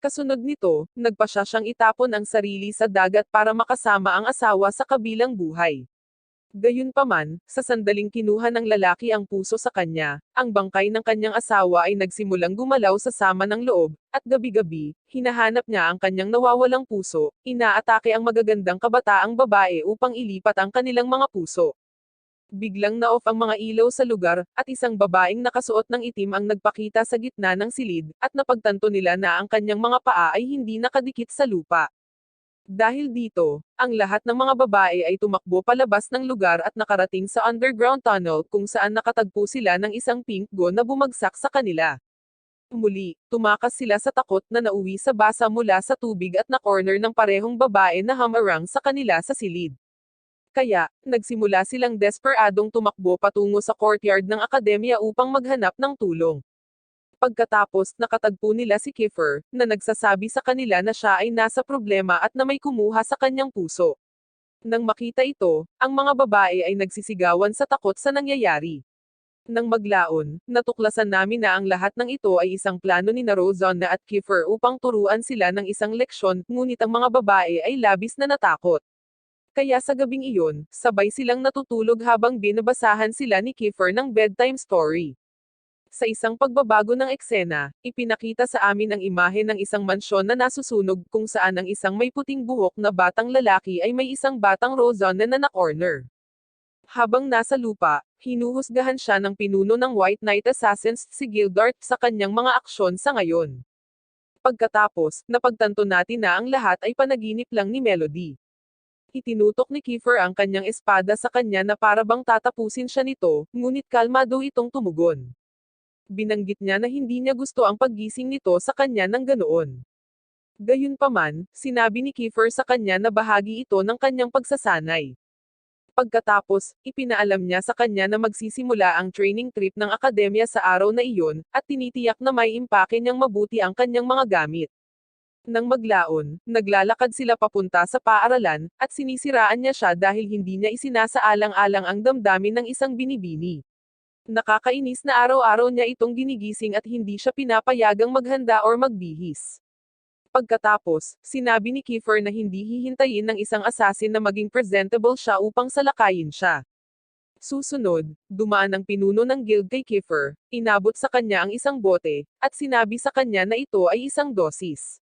Kasunod nito, nagpasya siyang itapon ang sarili sa dagat para makasama ang asawa sa kabilang buhay. Gayunpaman, sa sandaling kinuha ng lalaki ang puso sa kanya, ang bangkay ng kanyang asawa ay nagsimulang gumalaw sa sama ng loob, at gabi-gabi, hinahanap niya ang kanyang nawawalang puso, inaatake ang magagandang kabataang babae upang ilipat ang kanilang mga puso. Biglang na-off ang mga ilaw sa lugar, at isang babaeng nakasuot ng itim ang nagpakita sa gitna ng silid, at napagtanto nila na ang kanyang mga paa ay hindi nakadikit sa lupa. Dahil dito, ang lahat ng mga babae ay tumakbo palabas ng lugar at nakarating sa underground tunnel kung saan nakatagpo sila ng isang pink go na bumagsak sa kanila. Muli, tumakas sila sa takot na nauwi sa basa mula sa tubig at na-corner ng parehong babae na hamarang sa kanila sa silid. Kaya, nagsimula silang desperadong tumakbo patungo sa courtyard ng akademya upang maghanap ng tulong. Pagkatapos, nakatagpo nila si Kiefer, na nagsasabi sa kanila na siya ay nasa problema at na may kumuha sa kanyang puso. Nang makita ito, ang mga babae ay nagsisigawan sa takot sa nangyayari. Nang maglaon, natuklasan namin na ang lahat ng ito ay isang plano ni na Rosanna at Kiefer upang turuan sila ng isang leksyon, ngunit ang mga babae ay labis na natakot. Kaya sa gabing iyon, sabay silang natutulog habang binabasahan sila ni Kiefer ng bedtime story. Sa isang pagbabago ng eksena, ipinakita sa amin ang imahe ng isang mansyon na nasusunog kung saan ang isang may puting buhok na batang lalaki ay may isang batang Rosanna na na-corner. Habang nasa lupa, hinuhusgahan siya ng pinuno ng White Knight Assassins si Gildart sa kanyang mga aksyon sa ngayon. Pagkatapos, napagtanto natin na ang lahat ay panaginip lang ni Melody. Itinutok ni Kiefer ang kanyang espada sa kanya na para bang tatapusin siya nito, ngunit kalmado itong tumugon. Binanggit niya na hindi niya gusto ang paggising nito sa kanya ng ganoon. Gayunpaman, sinabi ni Kiefer sa kanya na bahagi ito ng kanyang pagsasanay. Pagkatapos, ipinaalam niya sa kanya na magsisimula ang training trip ng akademya sa araw na iyon, at tinitiyak na may impake niyang mabuti ang kanyang mga gamit. Nang maglaon, naglalakad sila papunta sa paaralan, at sinisiraan niya siya dahil hindi niya isinasaalang-alang ang damdamin ng isang binibini. Nakakainis na araw-araw niya itong ginigising at hindi siya pinapayagang maghanda or magbihis. Pagkatapos, sinabi ni Kiefer na hindi hihintayin ng isang assassin na maging presentable siya upang salakayin siya. Susunod, dumaan ang pinuno ng guild kay Kiefer, inabot sa kanya ang isang bote, at sinabi sa kanya na ito ay isang dosis.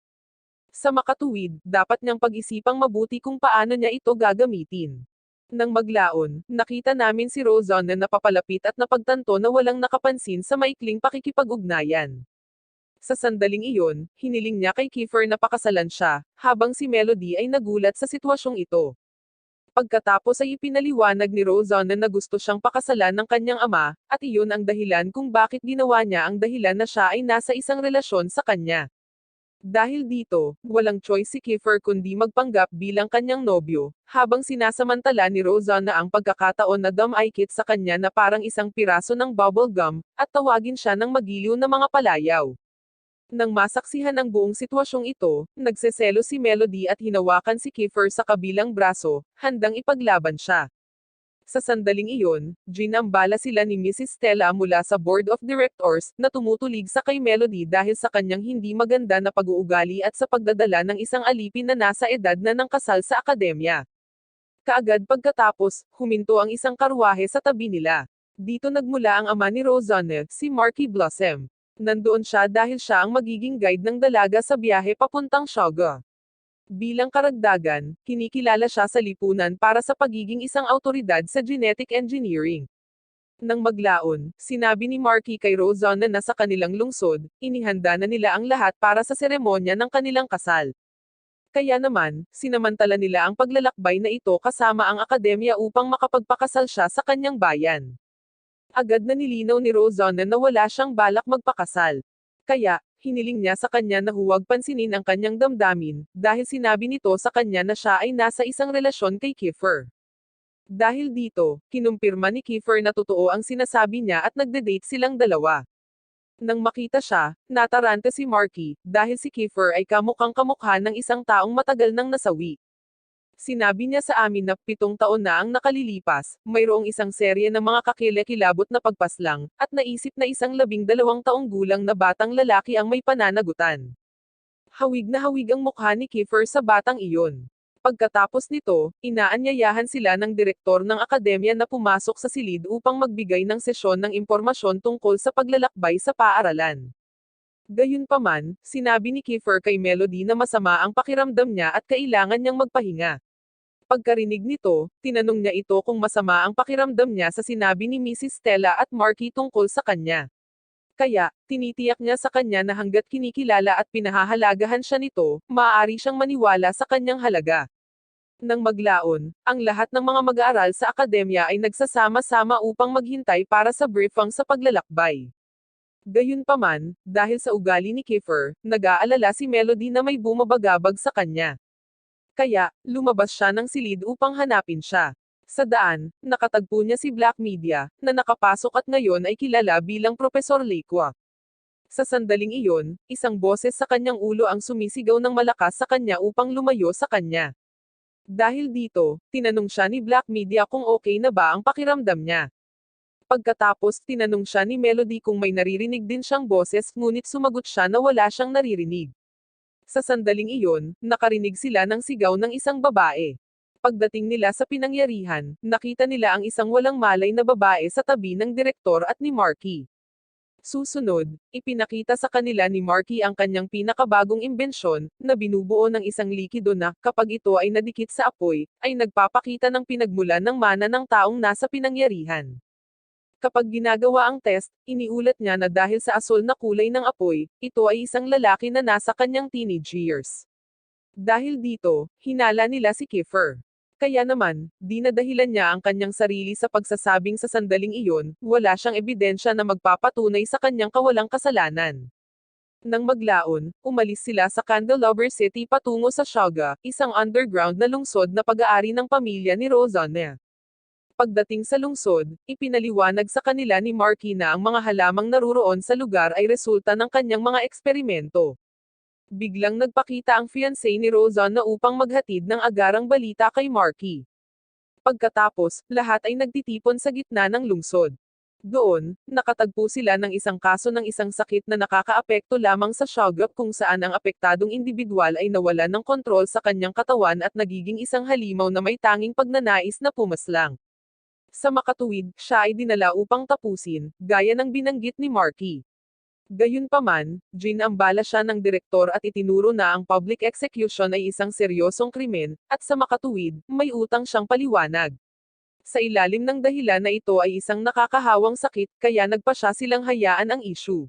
Sa makatuwid, dapat niyang pag-isipang mabuti kung paano niya ito gagamitin. Nang maglaon, nakita namin si Rosanna na papalapit at napagtanto na walang nakapansin sa maikling pakikipag-ugnayan. Sa sandaling iyon, hiniling niya kay Kiefer na pakasalan siya, habang si Melody ay nagulat sa sitwasyong ito. Pagkatapos ay ipinaliwanag ni Rosanna na gusto siyang pakasalan ng kanyang ama, at iyon ang dahilan kung bakit ginawa niya ang dahilan na siya ay nasa isang relasyon sa kanya. Dahil dito, walang choice si Kiefer kundi magpanggap bilang kanyang nobyo, habang sinasamantala ni Rosanna ang pagkakataon na dumaikit sa kanya na parang isang piraso ng bubble gum, at tawagin siya ng magiliw na mga palayaw. Nang masaksihan ang buong sitwasyong ito, nagseselo si Melody at hinawakan si Kiefer sa kabilang braso, handang ipaglaban siya. Sa sandaling iyon, ginambala sila ni Mrs. Stella mula sa Board of Directors, na tumutulig sa kay Melody dahil sa kanyang hindi maganda na pag-uugali at sa pagdadala ng isang alipin na nasa edad na ng kasal sa akademya. Kaagad pagkatapos, huminto ang isang karwahe sa tabi nila. Dito nagmula ang ama ni Rosanna, si Marky Blossom. Nandoon siya dahil siya ang magiging guide ng dalaga sa biyahe papuntang Shaga. Bilang karagdagan, kinikilala siya sa lipunan para sa pagiging isang awtoridad sa genetic engineering. Nang maglaon, sinabi ni Marky kay Rosanna na sa kanilang lungsod, inihanda na nila ang lahat para sa seremonya ng kanilang kasal. Kaya naman, sinamantala nila ang paglalakbay na ito kasama ang akademya upang makapagpakasal siya sa kanyang bayan. Agad na nilinaw ni Rosanna na wala siyang balak magpakasal. Kaya, hiniling niya sa kanya na huwag pansinin ang kanyang damdamin, dahil sinabi nito sa kanya na siya ay nasa isang relasyon kay Kiefer. Dahil dito, kinumpirma ni Kiefer na totoo ang sinasabi niya at nagde-date silang dalawa. Nang makita siya, nataranta si Marky, dahil si Kiefer ay kamukhang kamukha ng isang taong matagal nang nasawi. Sinabi niya sa amin na 7 taon na ang nakalilipas, mayroong isang serye ng mga kakilakilabot na pagpaslang, at naisip na isang 12 taong gulang na batang lalaki ang may pananagutan. Hawig na hawig ang mukha ni Kiefer sa batang iyon. Pagkatapos nito, inaanyayahan sila ng direktor ng akademya na pumasok sa silid upang magbigay ng sesyon ng impormasyon tungkol sa paglalakbay sa paaralan. Gayunpaman, sinabi ni Kiefer kay Melody na masama ang pakiramdam niya at kailangan niyang magpahinga. Pagkarinig nito, tinanong niya ito kung masama ang pakiramdam niya sa sinabi ni Mrs. Stella at Marky tungkol sa kanya. Kaya, tinitiyak niya sa kanya na hanggat kinikilala at pinahahalagahan siya nito, maaari siyang maniwala sa kanyang halaga. Nang maglaon, ang lahat ng mga mag-aaral sa akademya ay nagsasama-sama upang maghintay para sa briefing sa paglalakbay. Gayunpaman, dahil sa ugali ni Kiefer, nag-aalala si Melody na may bumabagabag sa kanya. Kaya, lumabas siya ng silid upang hanapin siya. Sa daan, nakatagpo niya si Black Media, na nakapasok at ngayon ay kilala bilang Profesor Lekwa. Sa sandaling iyon, isang boses sa kanyang ulo ang sumisigaw ng malakas sa kanya upang lumayo sa kanya. Dahil dito, tinanong siya ni Black Media kung okay na ba ang pakiramdam niya. Pagkatapos, tinanong siya ni Melody kung may naririnig din siyang boses ngunit sumagot siya na wala siyang naririnig. Sa sandaling iyon, nakarinig sila ng sigaw ng isang babae. Pagdating nila sa pinangyarihan, nakita nila ang isang walang malay na babae sa tabi ng direktor at ni Marky. Susunod, ipinakita sa kanila ni Marky ang kanyang pinakabagong imbensyon, na binubuo ng isang likido na, kapag ito ay nadikit sa apoy, ay nagpapakita ng pinagmulan ng mana ng taong nasa pinangyarihan. Kapag ginagawa ang test, iniulat niya na dahil sa asul na kulay ng apoy, ito ay isang lalaki na nasa kanyang teenage years. Dahil dito, hinala nila si Kiefer. Kaya naman, dinadahilan niya ang kanyang sarili sa pagsasabing sa sandaling iyon, wala siyang ebidensya na magpapatunay sa kanyang kawalang kasalanan. Nang maglaon, umalis sila sa Candelabra City patungo sa Shaga, isang underground na lungsod na pag-aari ng pamilya ni Rosanna. Pagdating sa lungsod, ipinaliwanag sa kanila ni Marky na ang mga halamang naruroon sa lugar ay resulta ng kanyang mga eksperimento. Biglang nagpakita ang fiancé ni Rosanna upang maghatid ng agarang balita kay Marky. Pagkatapos, lahat ay nagtitipon sa gitna ng lungsod. Doon, nakatagpo sila ng isang kaso ng isang sakit na nakakaapekto lamang sa Shoggoth kung saan ang apektadong individual ay nawalan ng kontrol sa kanyang katawan at nagiging isang halimaw na may tanging pagnanais na pumaslang. Sa makatuwid, siya ay dinala upang tapusin, gaya ng binanggit ni Marky. Gayunpaman, ginambala siya ng direktor at itinuro na ang public execution ay isang seryosong krimen, at sa makatuwid, may utang siyang paliwanag. Sa ilalim ng dahilan na ito ay isang nakakahawang sakit, kaya nagpa siya silang hayaan ang issue.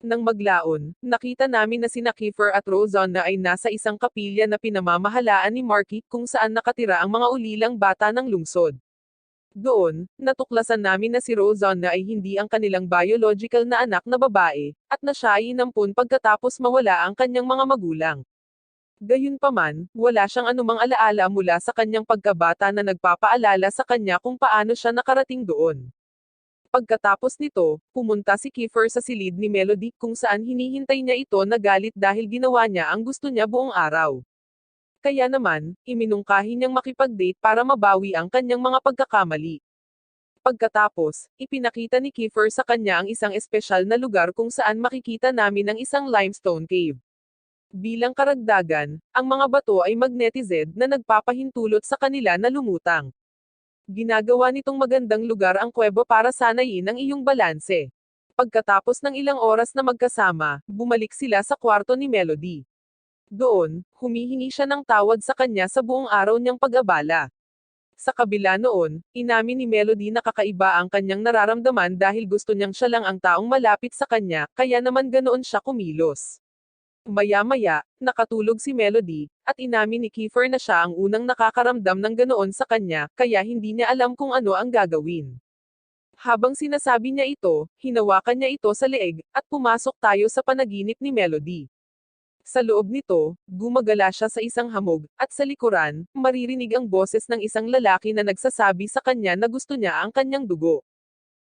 Nang maglaon, nakita namin na sina Kiefer at Rosanna ay nasa isang kapilya na pinamamahalaan ni Marky kung saan nakatira ang mga ulilang bata ng lungsod. Doon, natuklasan namin na si Rosanna ay hindi ang kanilang biological na anak na babae, at na siya ay inampun pagkatapos mawala ang kanyang mga magulang. Gayunpaman, wala siyang anumang alaala mula sa kanyang pagkabata na nagpapaalala sa kanya kung paano siya nakarating doon. Pagkatapos nito, pumunta si Kiefer sa silid ni Melody kung saan hinihintay niya ito na galit dahil ginawa niya ang gusto niya buong araw. Kaya naman, iminungkahi niyang makipag-date para mabawi ang kanyang mga pagkakamali. Pagkatapos, ipinakita ni Kiefer sa kanya ang isang espesyal na lugar kung saan makikita namin ang isang limestone cave. Bilang karagdagan, ang mga bato ay magnetized na nagpapahintulot sa kanila na lumutang. Ginagawa nitong magandang lugar ang kuweba para sanayin ang iyong balanse. Pagkatapos ng ilang oras na magkasama, bumalik sila sa kwarto ni Melody. Doon, humihingi siya ng tawad sa kanya sa buong araw niyang pag-abala. Sa kabila noon, inamin ni Melody na kakaiba ang kanyang nararamdaman dahil gusto niyang siya lang ang taong malapit sa kanya, kaya naman ganoon siya kumilos. Maya-maya, nakatulog si Melody, at inamin ni Kiefer na siya ang unang nakakaramdam ng ganoon sa kanya, kaya hindi niya alam kung ano ang gagawin. Habang sinasabi niya ito, hinawakan niya ito sa leeg, at pumasok tayo sa panaginip ni Melody. Sa loob nito, gumagala siya sa isang hamog, at sa likuran, maririnig ang boses ng isang lalaki na nagsasabi sa kanya na gusto niya ang kanyang dugo.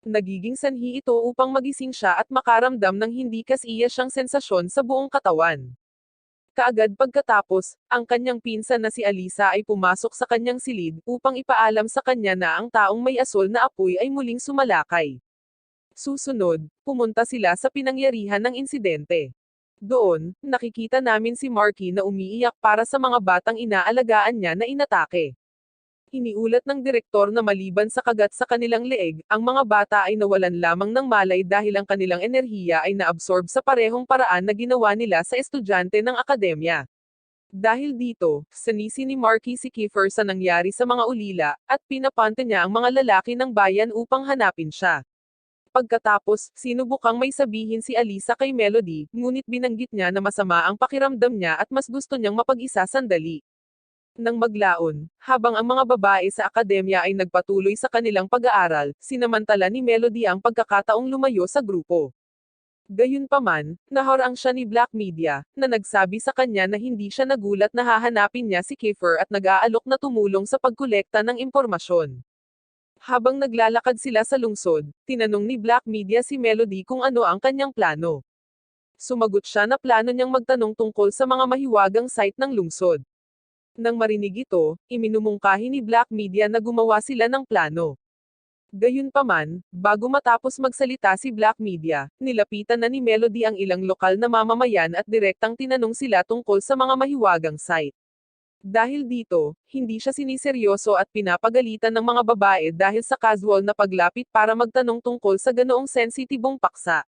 Nagiging sanhi ito upang magising siya at makaramdam ng hindi kasiya siyang sensasyon sa buong katawan. Kaagad pagkatapos, ang kanyang pinsan na si Alisa ay pumasok sa kanyang silid upang ipaalam sa kanya na ang taong may asol na apoy ay muling sumalakay. Susunod, pumunta sila sa pinangyarihan ng insidente. Doon, nakikita namin si Marky na umiiyak para sa mga batang inaalagaan niya na inatake. Iniulat ng direktor na maliban sa kagat sa kanilang leeg, ang mga bata ay nawalan lamang ng malay dahil ang kanilang enerhiya ay naabsorb sa parehong paraan na ginawa nila sa estudyante ng akademya. Dahil dito, sanisi ni Marky si Kiefer sa nangyari sa mga ulila, at pinapante niya ang mga lalaki ng bayan upang hanapin siya. Pagkatapos, sinubukang may sabihin si Alisa kay Melody, ngunit binanggit niya na masama ang pakiramdam niya at mas gusto niyang mapag-isa sandali. Nang maglaon, habang ang mga babae sa akademya ay nagpatuloy sa kanilang pag-aaral, sinamantala ni Melody ang pagkakataong lumayo sa grupo. Gayunpaman, naharang siya ni Black Media, na nagsabi sa kanya na hindi siya nagulat na hahanapin niya si Kiefer at nag-aalok na tumulong sa pagkolekta ng impormasyon. Habang naglalakad sila sa lungsod, tinanong ni Black Media si Melody kung ano ang kanyang plano. Sumagot siya na plano niyang magtanong tungkol sa mga mahiwagang site ng lungsod. Nang marinig ito, iminumungkahi ni Black Media na gumawa sila ng plano. Gayunpaman, bago matapos magsalita si Black Media, nilapitan na ni Melody ang ilang lokal na mamamayan at direktang tinanong sila tungkol sa mga mahiwagang site. Dahil dito, hindi siya siniseryoso at pinapagalitan ng mga babae dahil sa casual na paglapit para magtanong tungkol sa ganoong sensitibong paksa.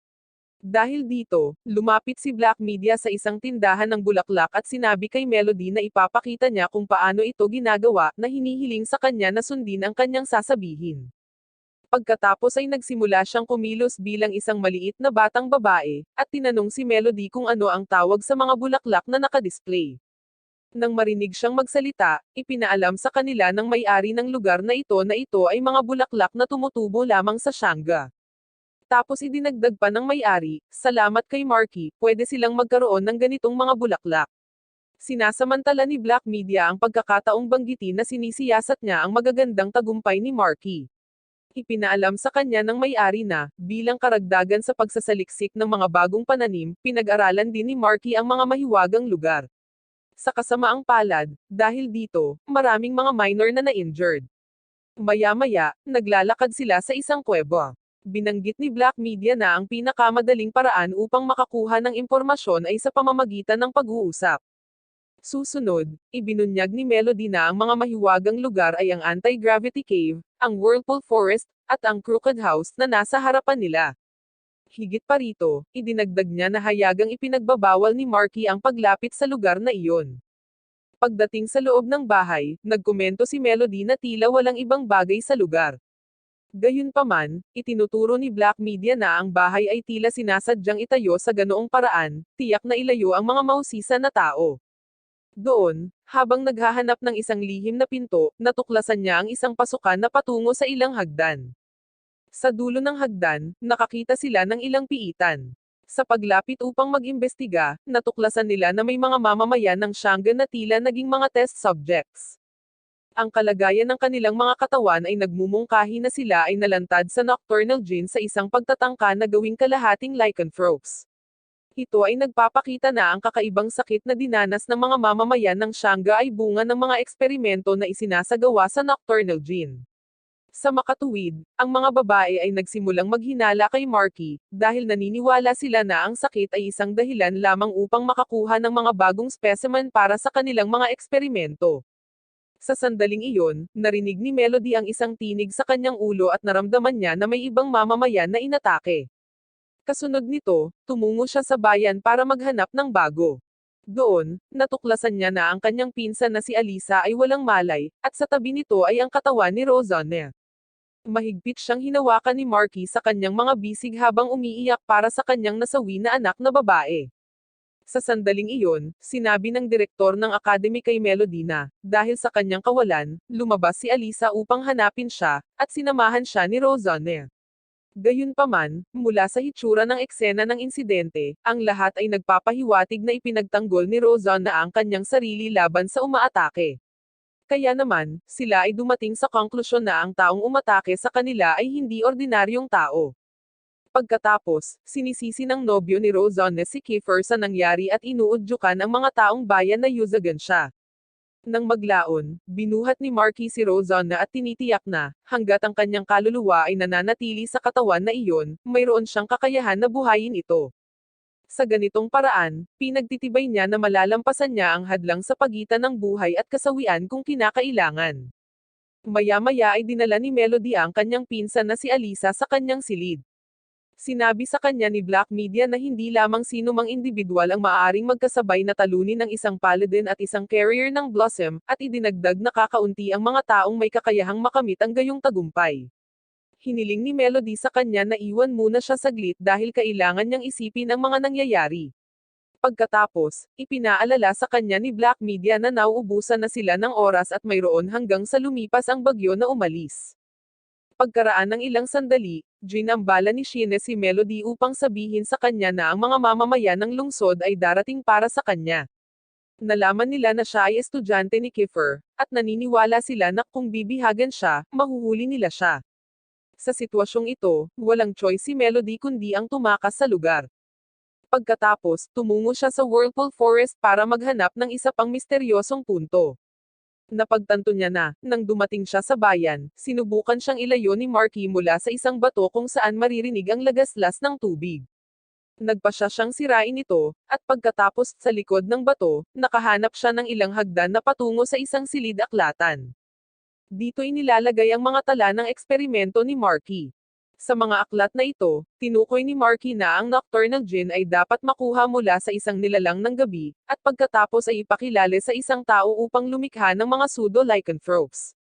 Dahil dito, lumapit si Black Media sa isang tindahan ng bulaklak at sinabi kay Melody na ipapakita niya kung paano ito ginagawa na hinihiling sa kanya na sundin ang kanyang sasabihin. Pagkatapos ay nagsimula siyang kumilos bilang isang maliit na batang babae, at tinanong si Melody kung ano ang tawag sa mga bulaklak na nakadisplay. Nang marinig siyang magsalita, ipinaalam sa kanila ng may-ari ng lugar na ito ay mga bulaklak na tumutubo lamang sa Shanga. Tapos idinagdag pa ng may-ari, salamat kay Marky, pwede silang magkaroon ng ganitong mga bulaklak. Sinasamantala ni Black Media ang pagkakataong banggitin na sinisiyasat niya ang magagandang tagumpay ni Marky. Ipinaalam sa kanya ng may-ari na, bilang karagdagan sa pagsasaliksik ng mga bagong pananim, pinag-aralan din ni Marky ang mga mahiwagang lugar. Sa kasamaang palad, dahil dito, maraming mga minor na na-injured. Maya-maya, naglalakad sila sa isang kuweba. Binanggit ni Black Media na ang pinakamadaling paraan upang makakuha ng impormasyon ay sa pamamagitan ng pag-uusap. Susunod, ibinunyag ni Melody na ang mga mahiwagang lugar ay ang Anti-Gravity Cave, ang Whirlpool Forest, at ang Crooked House na nasa harapan nila. Higit pa rito, idinagdag niya na hayagang ipinagbabawal ni Marky ang paglapit sa lugar na iyon. Pagdating sa loob ng bahay, nagkomento si Melody na tila walang ibang bagay sa lugar. Gayunpaman, itinuturo ni Black Media na ang bahay ay tila sinasadyang itayo sa ganoong paraan, tiyak na ilayo ang mga mausisa na tao. Doon, habang naghahanap ng isang lihim na pinto, natuklasan niya ang isang pasukan na patungo sa ilang hagdan. Sa dulo ng hagdan, nakakita sila ng ilang piitan. Sa paglapit upang mag-imbestiga, natuklasan nila na may mga mamamayan ng Shanga na tila naging mga test subjects. Ang kalagayan ng kanilang mga katawan ay nagmumungkahi na sila ay nalantad sa nocturnal gene sa isang pagtatangka na gawing kalahating lycanthropes. Ito ay nagpapakita na ang kakaibang sakit na dinanas ng mga mamamayan ng Shanga ay bunga ng mga eksperimento na isinasagawa sa nocturnal gene. Sa makatuwid, ang mga babae ay nagsimulang maghinala kay Marky, dahil naniniwala sila na ang sakit ay isang dahilan lamang upang makakuha ng mga bagong specimen para sa kanilang mga eksperimento. Sa sandaling iyon, narinig ni Melody ang isang tinig sa kanyang ulo at naramdaman niya na may ibang mamamayan na inatake. Kasunod nito, tumungo siya sa bayan para maghanap ng bago. Doon, natuklasan niya na ang kanyang pinsan na si Alisa ay walang malay, at sa tabi nito ay ang katawan ni Rosanne. Mahigpit siyang hinawakan ni Marky sa kanyang mga bisig habang umiiyak para sa kanyang nasawi na anak na babae. Sa sandaling iyon, sinabi ng direktor ng academy kay Melody na, dahil sa kanyang kawalan, lumabas si Alisa upang hanapin siya, at sinamahan siya ni Rosanne. Gayunpaman, mula sa hitsura ng eksena ng insidente, ang lahat ay nagpapahiwatig na ipinagtanggol ni Rosanne na ang kanyang sarili laban sa umaatake. Kaya naman, sila ay dumating sa konklusyon na ang taong umatake sa kanila ay hindi ordinaryong tao. Pagkatapos, sinisisi ng nobyo ni Rosanne si Kiefer sa nangyari at inuudyukan ang mga taong bayan na yuzagan siya. Nang maglaon, binuhat ni Marky si Rosanne at tinitiyak na, hanggat ang kanyang kaluluwa ay nananatili sa katawan na iyon, mayroon siyang kakayahan na buhayin ito. Sa ganitong paraan, pinagtitibay niya na malalampasan niya ang hadlang sa pagitan ng buhay at kasawian kung kinakailangan. Maya-maya ay dinala ni Melody ang kanyang pinsan na si Alisa sa kanyang silid. Sinabi sa kanya ni Black Media na hindi lamang sino mang individual ang maaaring magkasabay na talunin ng isang paladin at isang carrier ng Blossom, at idinagdag na kakaunti ang mga taong may kakayahang makamit ang gayong tagumpay. Hiniling ni Melody sa kanya na iwan muna siya saglit dahil kailangan niyang isipin ang mga nangyayari. Pagkatapos, ipinaalala sa kanya ni Black Media na nauubusan na sila ng oras at mayroon hanggang sa lumipas ang bagyo na umalis. Pagkaraan ng ilang sandali, ginambala ni Sheena si Melody upang sabihin sa kanya na ang mga mamamayan ng lungsod ay darating para sa kanya. Nalaman nila na siya ay estudyante ni Kiefer, at naniniwala sila na kung bibihagan siya, mahuhuli nila siya. Sa sitwasyong ito, walang choice si Melody kundi ang tumakas sa lugar. Pagkatapos, tumungo siya sa Whirlpool Forest para maghanap ng isa pang misteryosong punto. Napagtanto niya na, nang dumating siya sa bayan, sinubukan siyang ilayo ni Marky mula sa isang bato kung saan maririnig ang lagaslas ng tubig. Nagpasya siyang sirain ito, at pagkatapos sa likod ng bato, nakahanap siya ng ilang hagdan na patungo sa isang silid-aklatan. Dito inilalagay ang mga tala ng eksperimento ni Marky. Sa mga aklat na ito, tinukoy ni Marky na ang nocturnal gin ay dapat makuha mula sa isang nilalang ng gabi, at pagkatapos ay ipakilala sa isang tao upang lumikha ng mga pseudo-lycanthropes.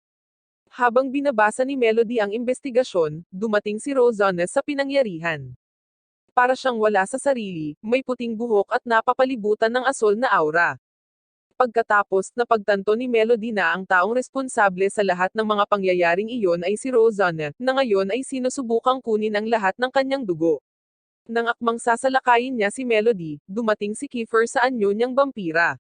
Habang binabasa ni Melody ang investigasyon, dumating si Rosanne sa pinangyarihan. Para siyang wala sa sarili, may puting buhok at napapalibutan ng asol na aura. Pagkatapos, napagtanto ni Melody na ang taong responsable sa lahat ng mga pangyayaring iyon ay si Rosanne, na ngayon ay sinusubukang kunin ang lahat ng kanyang dugo. Nang akmang sasalakayin niya si Melody, dumating si Kiefer sa anyo niyang bampira.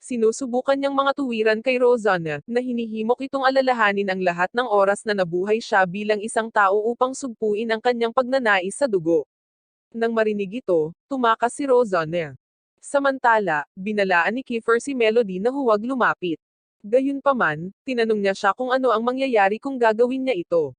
Sinusubukan niyang mga tuwiran kay Rosanne, na hinihimok itong alalahanin ang lahat ng oras na nabuhay siya bilang isang tao upang sugpuin ang kanyang pagnanais sa dugo. Nang marinig ito, tumakas si Rosanne. Samantala, binalaan ni Kiefer si Melody na huwag lumapit. Gayunpaman, tinanong niya siya kung ano ang mangyayari kung gagawin niya ito.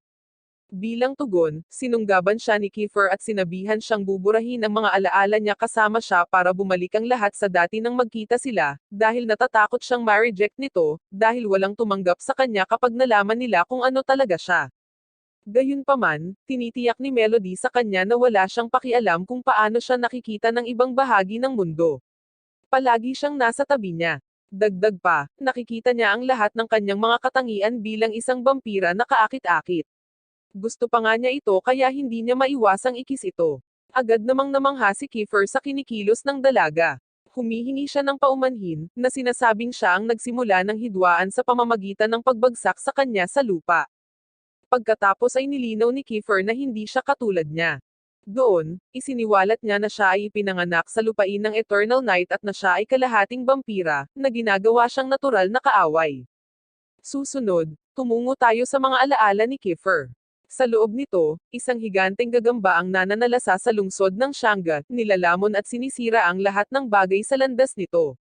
Bilang tugon, sinunggaban siya ni Kiefer at sinabihan siyang buburahin ang mga alaala niya kasama siya para bumalik ang lahat sa dati nang magkita sila, dahil natatakot siyang ma-reject nito, dahil walang tumanggap sa kanya kapag nalaman nila kung ano talaga siya. Gayunpaman, tinitiyak ni Melody sa kanya na wala siyang pakialam kung paano siya nakikita ng ibang bahagi ng mundo. Palagi siyang nasa tabi niya. Dagdag pa, nakikita niya ang lahat ng kanyang mga katangian bilang isang vampira na kaakit-akit. Gusto pa nga niya ito kaya hindi niya maiwasang ikis ito. Agad namang namangha si Kiefer sa kinikilos ng dalaga. Humihingi siya ng paumanhin, na sinasabing siya ang nagsimula ng hidwaan sa pamamagitan ng pagbagsak sa kanya sa lupa. Pagkatapos ay nilinaw ni Kiefer na hindi siya katulad niya. Doon, isiniwalat niya na siya ay ipinanganak sa lupain ng Eternal Night at na siya ay kalahating vampira, na ginagawa siyang natural na kaaway. Susunod, tumungo tayo sa mga alaala ni Kiefer. Sa loob nito, isang higanteng gagamba ang nananalasa sa lungsod ng Shanga, nilalamon at sinisira ang lahat ng bagay sa landas nito.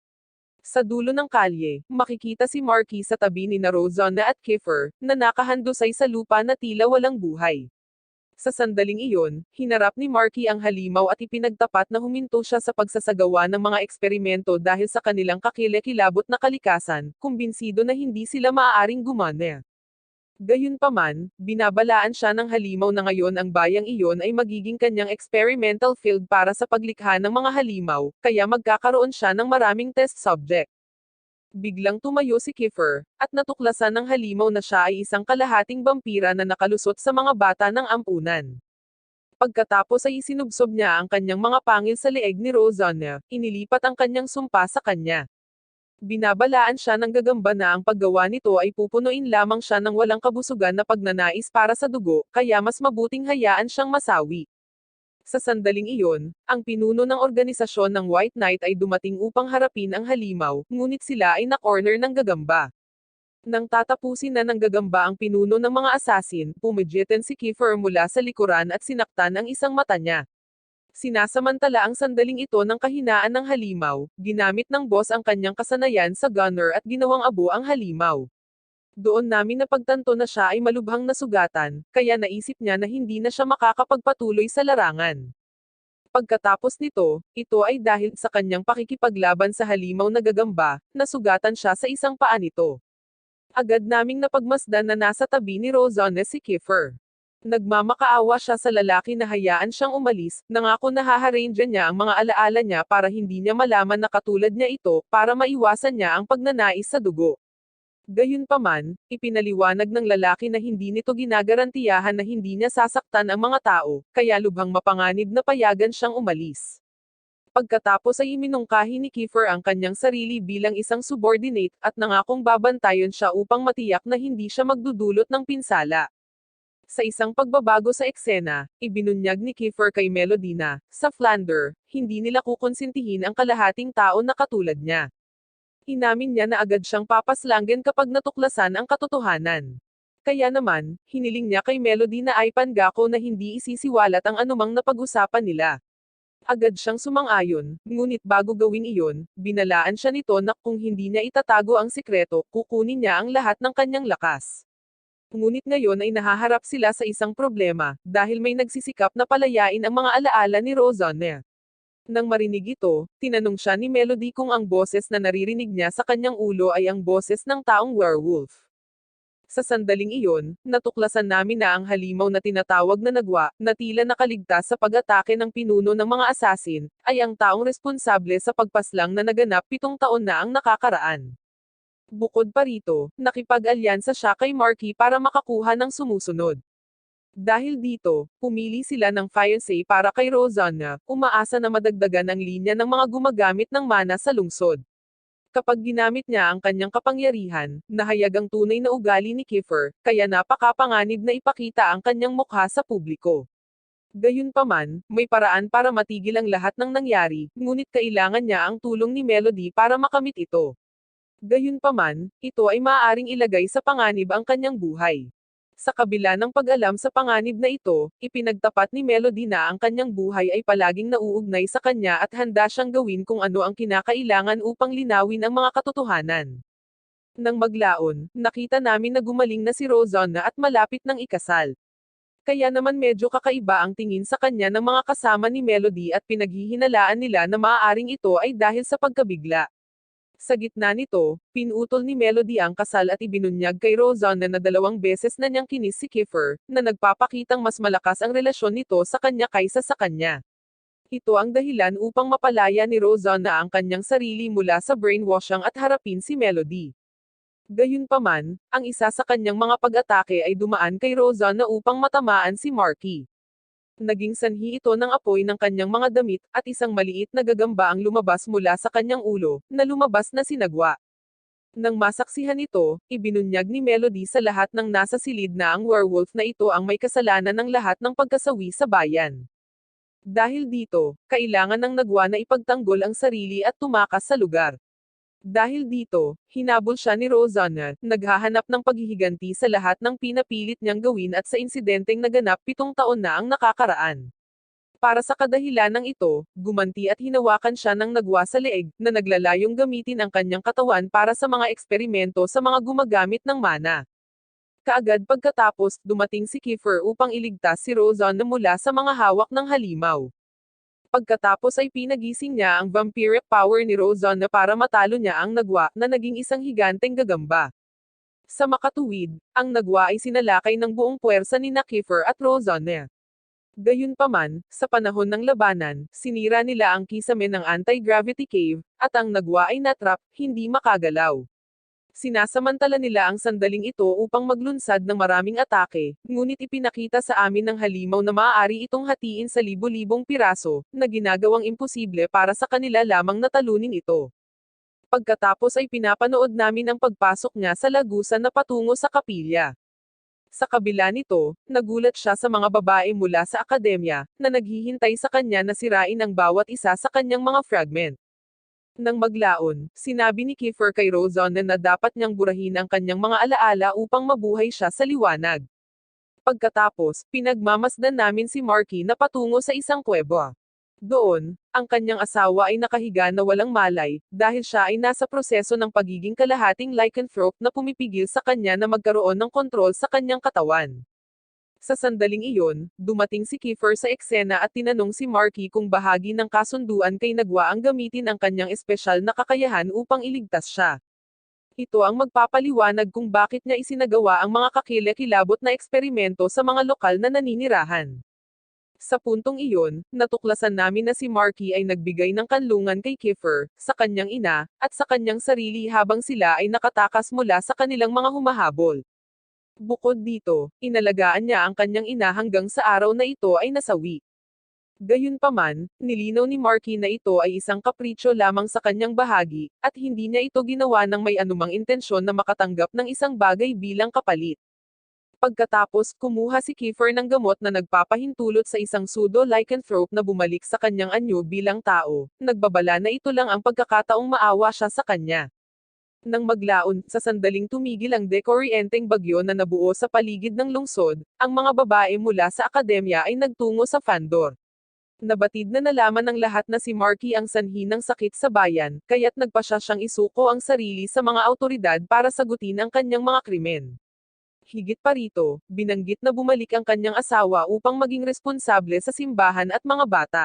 Sa dulo ng kalye, makikita si Marky sa tabi ni Rosanne at Kiefer, na nakahandusay sa lupa na tila walang buhay. Sa sandaling iyon, hinarap ni Marky ang halimaw at ipinagtapat na huminto siya sa pagsasagawa ng mga eksperimento dahil sa kanilang kakilakilabot na kalikasan, kumbinsido na hindi sila maaaring gumana. Gayunpaman, binabalaan siya ng halimaw na ngayon ang bayang iyon ay magiging kanyang experimental field para sa paglikha ng mga halimaw, kaya magkakaroon siya ng maraming test subject. Biglang tumayo si Kiefer, at natuklasan ng halimaw na siya ay isang kalahating vampira na nakalusot sa mga bata ng ampunan. Pagkatapos ay isinubsob niya ang kanyang mga pangil sa leeg ni Rosanne, inilipat ang kanyang sumpa sa kanya. Binabalaan siya ng gagamba na ang paggawa nito ay pupunuin lamang siya ng walang kabusugan na pagnanais para sa dugo, kaya mas mabuting hayaan siyang masawi. Sa sandaling iyon, ang pinuno ng organisasyon ng White Knight ay dumating upang harapin ang halimaw, ngunit sila ay na-corner ng gagamba. Nang tatapusin na ng gagamba ang pinuno ng mga asasin, pumidjitan si Kiefer mula sa likuran at sinaktan ang isang mata niya. Sinasamantala ang sandaling ito ng kahinaan ng halimaw, ginamit ng boss ang kanyang kasanayan sa gunner at ginawang abo ang halimaw. Doon namin napagtanto na siya ay malubhang nasugatan, kaya naisip niya na hindi na siya makakapagpatuloy sa larangan. Pagkatapos nito, ito ay dahil sa kanyang pakikipaglaban sa halimaw na gagamba, nasugatan siya sa isang paa nito. Agad naming napagmasdan na nasa tabi ni Rosanne si Kiefer. Nagmamakaawa siya sa lalaki na hayaan siyang umalis, nangako na haharangyan niya ang mga alaala niya para hindi niya malaman na katulad niya ito, para maiwasan niya ang pagnanais sa dugo. Gayunpaman, ipinaliwanag ng lalaki na hindi nito ginagarantiyahan na hindi niya sasaktan ang mga tao, kaya lubhang mapanganib na payagan siyang umalis. Pagkatapos ay iminungkahi ni Kiefer ang kanyang sarili bilang isang subordinate at nangakong babantayan siya upang matiyak na hindi siya magdudulot ng pinsala. Sa isang pagbabago sa eksena, ibinunyag ni Kiefer kay Melody na, sa Flander, hindi nila kukonsintihin ang kalahating tao na katulad niya. Inamin niya na agad siyang papaslangin kapag natuklasan ang katotohanan. Kaya naman, hiniling niya kay Melody na ay pangako na hindi isisiwalat ang anumang napag-usapan nila. Agad siyang sumang-ayon, ngunit bago gawin iyon, binalaan siya nito na kung hindi niya itatago ang sikreto, kukunin niya ang lahat ng kanyang lakas. Ngunit ngayon ay nahaharap sila sa isang problema, dahil may nagsisikap na palayain ang mga alaala ni Rosanne. Nang marinig ito, tinanong siya ni Melody kung ang boses na naririnig niya sa kanyang ulo ay ang boses ng taong werewolf. Sa sandaling iyon, natuklasan namin na ang halimaw na tinatawag na nagwa, na tila nakaligtas sa pag-atake ng pinuno ng mga asasin, ay ang taong responsable sa pagpaslang na naganap 7 taon na ang nakakaraan. Bukod pa rito, nakipag-alyansa siya kay Marky para makakuha ng sumusunod. Dahil dito, pumili sila ng fiancé para kay Rosanna, umaasa na madagdagan ang linya ng mga gumagamit ng mana sa lungsod. Kapag ginamit niya ang kanyang kapangyarihan, nahayag ang tunay na ugali ni Kiefer, kaya napakapanganib na ipakita ang kanyang mukha sa publiko. Gayunpaman, may paraan para matigil ang lahat ng nangyari, ngunit kailangan niya ang tulong ni Melody para makamit ito. Gayunpaman, ito ay maaaring ilagay sa panganib ang kanyang buhay. Sa kabila ng pag-alam sa panganib na ito, ipinagtapat ni Melody na ang kanyang buhay ay palaging nauugnay sa kanya at handa siyang gawin kung ano ang kinakailangan upang linawin ang mga katotohanan. Nang maglaon, nakita namin na gumaling na si Rosanna at malapit ng ikasal. Kaya naman medyo kakaiba ang tingin sa kanya ng mga kasama ni Melody at pinaghihinalaan nila na maaaring ito ay dahil sa pagkabigla. Sa gitna nito, pinutol ni Melody ang kasal at ibinunyag kay Rosanna na 2 beses na niyang kinis si Kiefer, na nagpapakitang mas malakas ang relasyon nito sa kanya kaysa sa kanya. Ito ang dahilan upang mapalaya ni Rosanna ang kanyang sarili mula sa brainwashing at harapin si Melody. Gayunpaman, ang isa sa kanyang mga pag-atake ay dumaan kay Rosanna upang matamaan si Marky. Naging sanhi ito ng apoy ng kanyang mga damit, at isang maliit na gagamba ang lumabas mula sa kanyang ulo, na lumabas na sinagwa. Nang masaksihan ito, ibinunyag ni Melody sa lahat ng nasa silid na ang werewolf na ito ang may kasalanan ng lahat ng pagkasawi sa bayan. Dahil dito, kailangan ng nagwa na ipagtanggol ang sarili at tumakas sa lugar. Dahil dito, hinabol siya ni Rosanna, naghahanap ng paghihiganti sa lahat ng pinapilit niyang gawin at sa insidenteng naganap 7 taon na ang nakakaraan. Para sa kadahilanang ito, gumanti at hinawakan siya ng nagwa sa leeg, na naglalayong gamitin ang kanyang katawan para sa mga eksperimento sa mga gumagamit ng mana. Kaagad pagkatapos, dumating si Kiefer upang iligtas si Rosanna mula sa mga hawak ng halimaw. Pagkatapos ay pinagising niya ang vampiric power ni Rosanna para matalo niya ang nagwa, na naging isang higanteng gagamba. Sa makatuwid, ang nagwa ay sinalakay ng buong puwersa ni Kiefer at Rosanna. Gayunpaman, sa panahon ng labanan, sinira nila ang kisame ng anti-gravity cave, at ang nagwa ay natrap, hindi makagalaw. Sinasamantala nila ang sandaling ito upang maglunsad ng maraming atake, ngunit ipinakita sa amin ng halimaw na maaari itong hatiin sa libo-libong piraso, na ginagawang imposible para sa kanila lamang na talunin ito. Pagkatapos ay pinapanood namin ang pagpasok niya sa lagusan na patungo sa kapilya. Sa kabila nito, nagulat siya sa mga babae mula sa akademya, na naghihintay sa kanya na sirain ang bawat isa sa kanyang mga fragment. Nang maglaon, sinabi ni Kiefer kay Rosanna na dapat niyang burahin ang kanyang mga alaala upang mabuhay siya sa liwanag. Pagkatapos, pinagmamasdan namin si Marky na patungo sa isang kuweba. Doon, ang kanyang asawa ay nakahiga na walang malay, dahil siya ay nasa proseso ng pagiging kalahating lycanthrope na pumipigil sa kanya na magkaroon ng kontrol sa kanyang katawan. Sa sandaling iyon, dumating si Kiefer sa eksena at tinanong si Marky kung bahagi ng kasunduan kay Nagwa ang gamitin ang kanyang espesyal na kakayahan upang iligtas siya. Ito ang magpapaliwanag kung bakit niya isinagawa ang mga kakilakilabot na eksperimento sa mga lokal na naninirahan. Sa puntong iyon, natuklasan namin na si Marky ay nagbigay ng kanlungan kay Kiefer, sa kanyang ina, at sa kanyang sarili habang sila ay nakatakas mula sa kanilang mga humahabol. Bukod dito, inalagaan niya ang kanyang ina hanggang sa araw na ito ay nasawi. Gayunpaman, nilinaw ni Marky na ito ay isang kapritsyo lamang sa kanyang bahagi, at hindi niya ito ginawa ng may anumang intensyon na makatanggap ng isang bagay bilang kapalit. Pagkatapos, kumuha si Kiefer ng gamot na nagpapahintulot sa isang pseudo-lycanthrope na bumalik sa kanyang anyo bilang tao, nagbabala na ito lang ang pagkakataong maawa siya sa kanya. Nang maglaon, sa sandaling tumigil ang dekoryenteng bagyo na nabuo sa paligid ng lungsod, ang mga babae mula sa akademya ay nagtungo sa Fandor. Nabatid na nalaman ng lahat na si Marky ang sanhi ng sakit sa bayan, kaya't nagpasya siyang isuko ang sarili sa mga awtoridad para sagutin ang kanyang mga krimen. Higit pa rito, binanggit na bumalik ang kanyang asawa upang maging responsable sa simbahan at mga bata.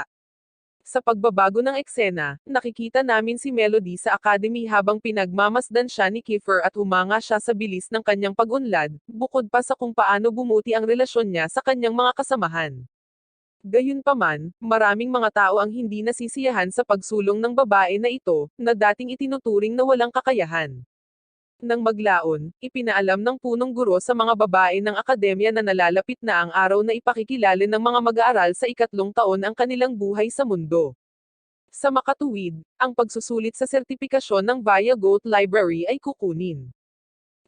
Sa pagbabago ng eksena, nakikita namin si Melody sa academy habang pinagmamasdan siya ni Kiefer at humanga siya sa bilis ng kanyang pag-unlad, bukod pa sa kung paano bumuti ang relasyon niya sa kanyang mga kasamahan. Gayunpaman, maraming mga tao ang hindi nasisiyahan sa pagsulong ng babae na ito, na dating itinuturing na walang kakayahan. Nang maglaon, ipinaalam ng punong guro sa mga babae ng akademya na nalalapit na ang araw na ipakikilala ng mga mag-aaral sa ikatlong taon ang kanilang buhay sa mundo. Sa makatuwid, ang pagsusulit sa sertipikasyon ng Via Goat Library ay kukunin.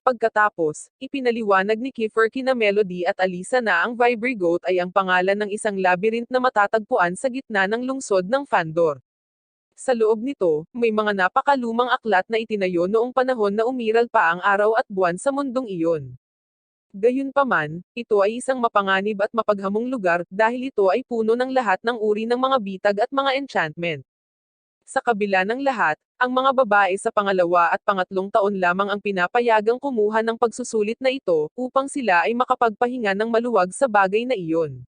Pagkatapos, ipinaliwanag ni Kiefer kina Melody at Alisa na ang Vibri Goat ay ang pangalan ng isang labyrinth na matatagpuan sa gitna ng lungsod ng Fandor. Sa loob nito, may mga napakalumang aklat na itinayo noong panahon na umiral pa ang araw at buwan sa mundong iyon. Gayunpaman, ito ay isang mapanganib at mapaghamong lugar dahil ito ay puno ng lahat ng uri ng mga bitag at mga enchantment. Sa kabila ng lahat, ang mga babae sa pangalawa at pangatlong taon lamang ang pinapayagang kumuha ng pagsusulit na ito upang sila ay makapagpahinga ng maluwag sa bagay na iyon.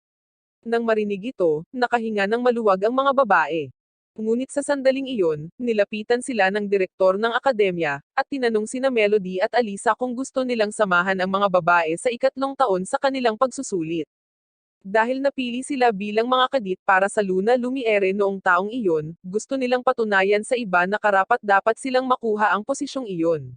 Nang marinig ito, nakahinga ng maluwag ang mga babae. Ngunit sa sandaling iyon, nilapitan sila ng direktor ng akademya, at tinanong sina Melody at Alisa kung gusto nilang samahan ang mga babae sa ikatlong taon sa kanilang pagsusulit. Dahil napili sila bilang mga kadit para sa Luna Lumiere noong taong iyon, gusto nilang patunayan sa iba na karapat-dapat silang makuha ang posisyong iyon.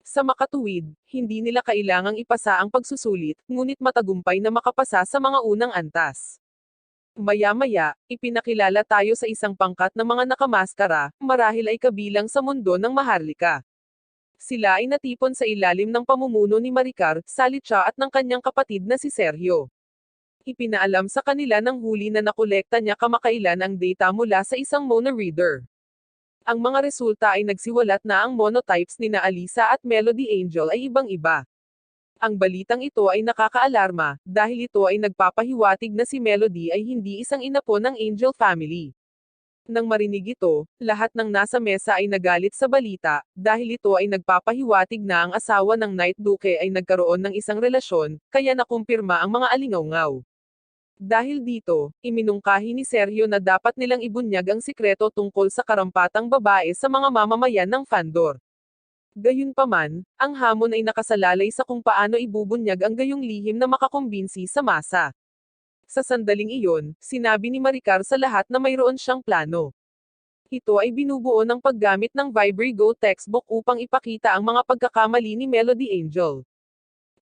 Sa makatuwid, hindi nila kailangang ipasa ang pagsusulit, ngunit matagumpay na makapasa sa mga unang antas. Maya-maya, ipinakilala tayo sa isang pangkat ng mga nakamaskara, marahil ay kabilang sa mundo ng Maharlika. Sila ay natipon sa ilalim ng pamumuno ni Maricar, Salitcha at ng kanyang kapatid na si Sergio. Ipinaalam sa kanila ng huli na nakolekta niya kamakailan ang data mula sa isang monoreader. Ang mga resulta ay nagsiwalat na ang monotypes ni na Alisa at Melody Angel ay ibang-iba. Ang balitang ito ay nakakaalarma, dahil ito ay nagpapahiwatig na si Melody ay hindi isang inapo ng Angel family. Nang marinig ito, lahat ng nasa mesa ay nagalit sa balita, dahil ito ay nagpapahiwatig na ang asawa ng Night Duke ay nagkaroon ng isang relasyon, kaya nakumpirma ang mga alingawngaw. Dahil dito, iminungkahi ni Sergio na dapat nilang ibunyag ang sikreto tungkol sa karampatang babae sa mga mamamayan ng Fandor. Gayunpaman, ang hamon ay nakasalalay sa kung paano ibubunyag ang gayong lihim na makakumbinsi sa masa. Sa sandaling iyon, sinabi ni Maricar sa lahat na mayroon siyang plano. Ito ay binubuo ng paggamit ng Vibri Go textbook upang ipakita ang mga pagkakamali ni Melody Angel.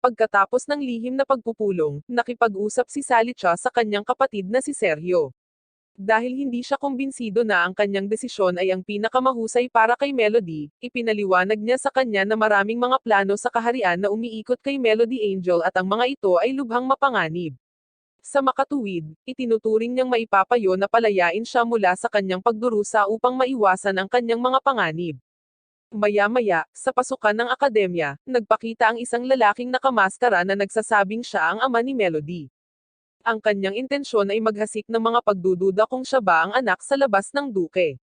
Pagkatapos ng lihim na pagpupulong, nakipag-usap si Salitcha sa kanyang kapatid na si Sergio. Dahil hindi siya kumbinsido na ang kanyang desisyon ay ang pinakamahusay para kay Melody, ipinaliwanag niya sa kanya na maraming mga plano sa kaharian na umiikot kay Melody Angel at ang mga ito ay lubhang mapanganib. Sa makatuwid, itinuturing niyang maipapayo na palayain siya mula sa kanyang pagdurusa upang maiwasan ang kanyang mga panganib. Maya-maya, sa pasukan ng akademya, nagpakita ang isang lalaking nakamaskara na nagsasabing siya ang ama ni Melody. Ang kanyang intensyon ay maghasik ng mga pagdududa kung siya ba ang anak sa labas ng duke.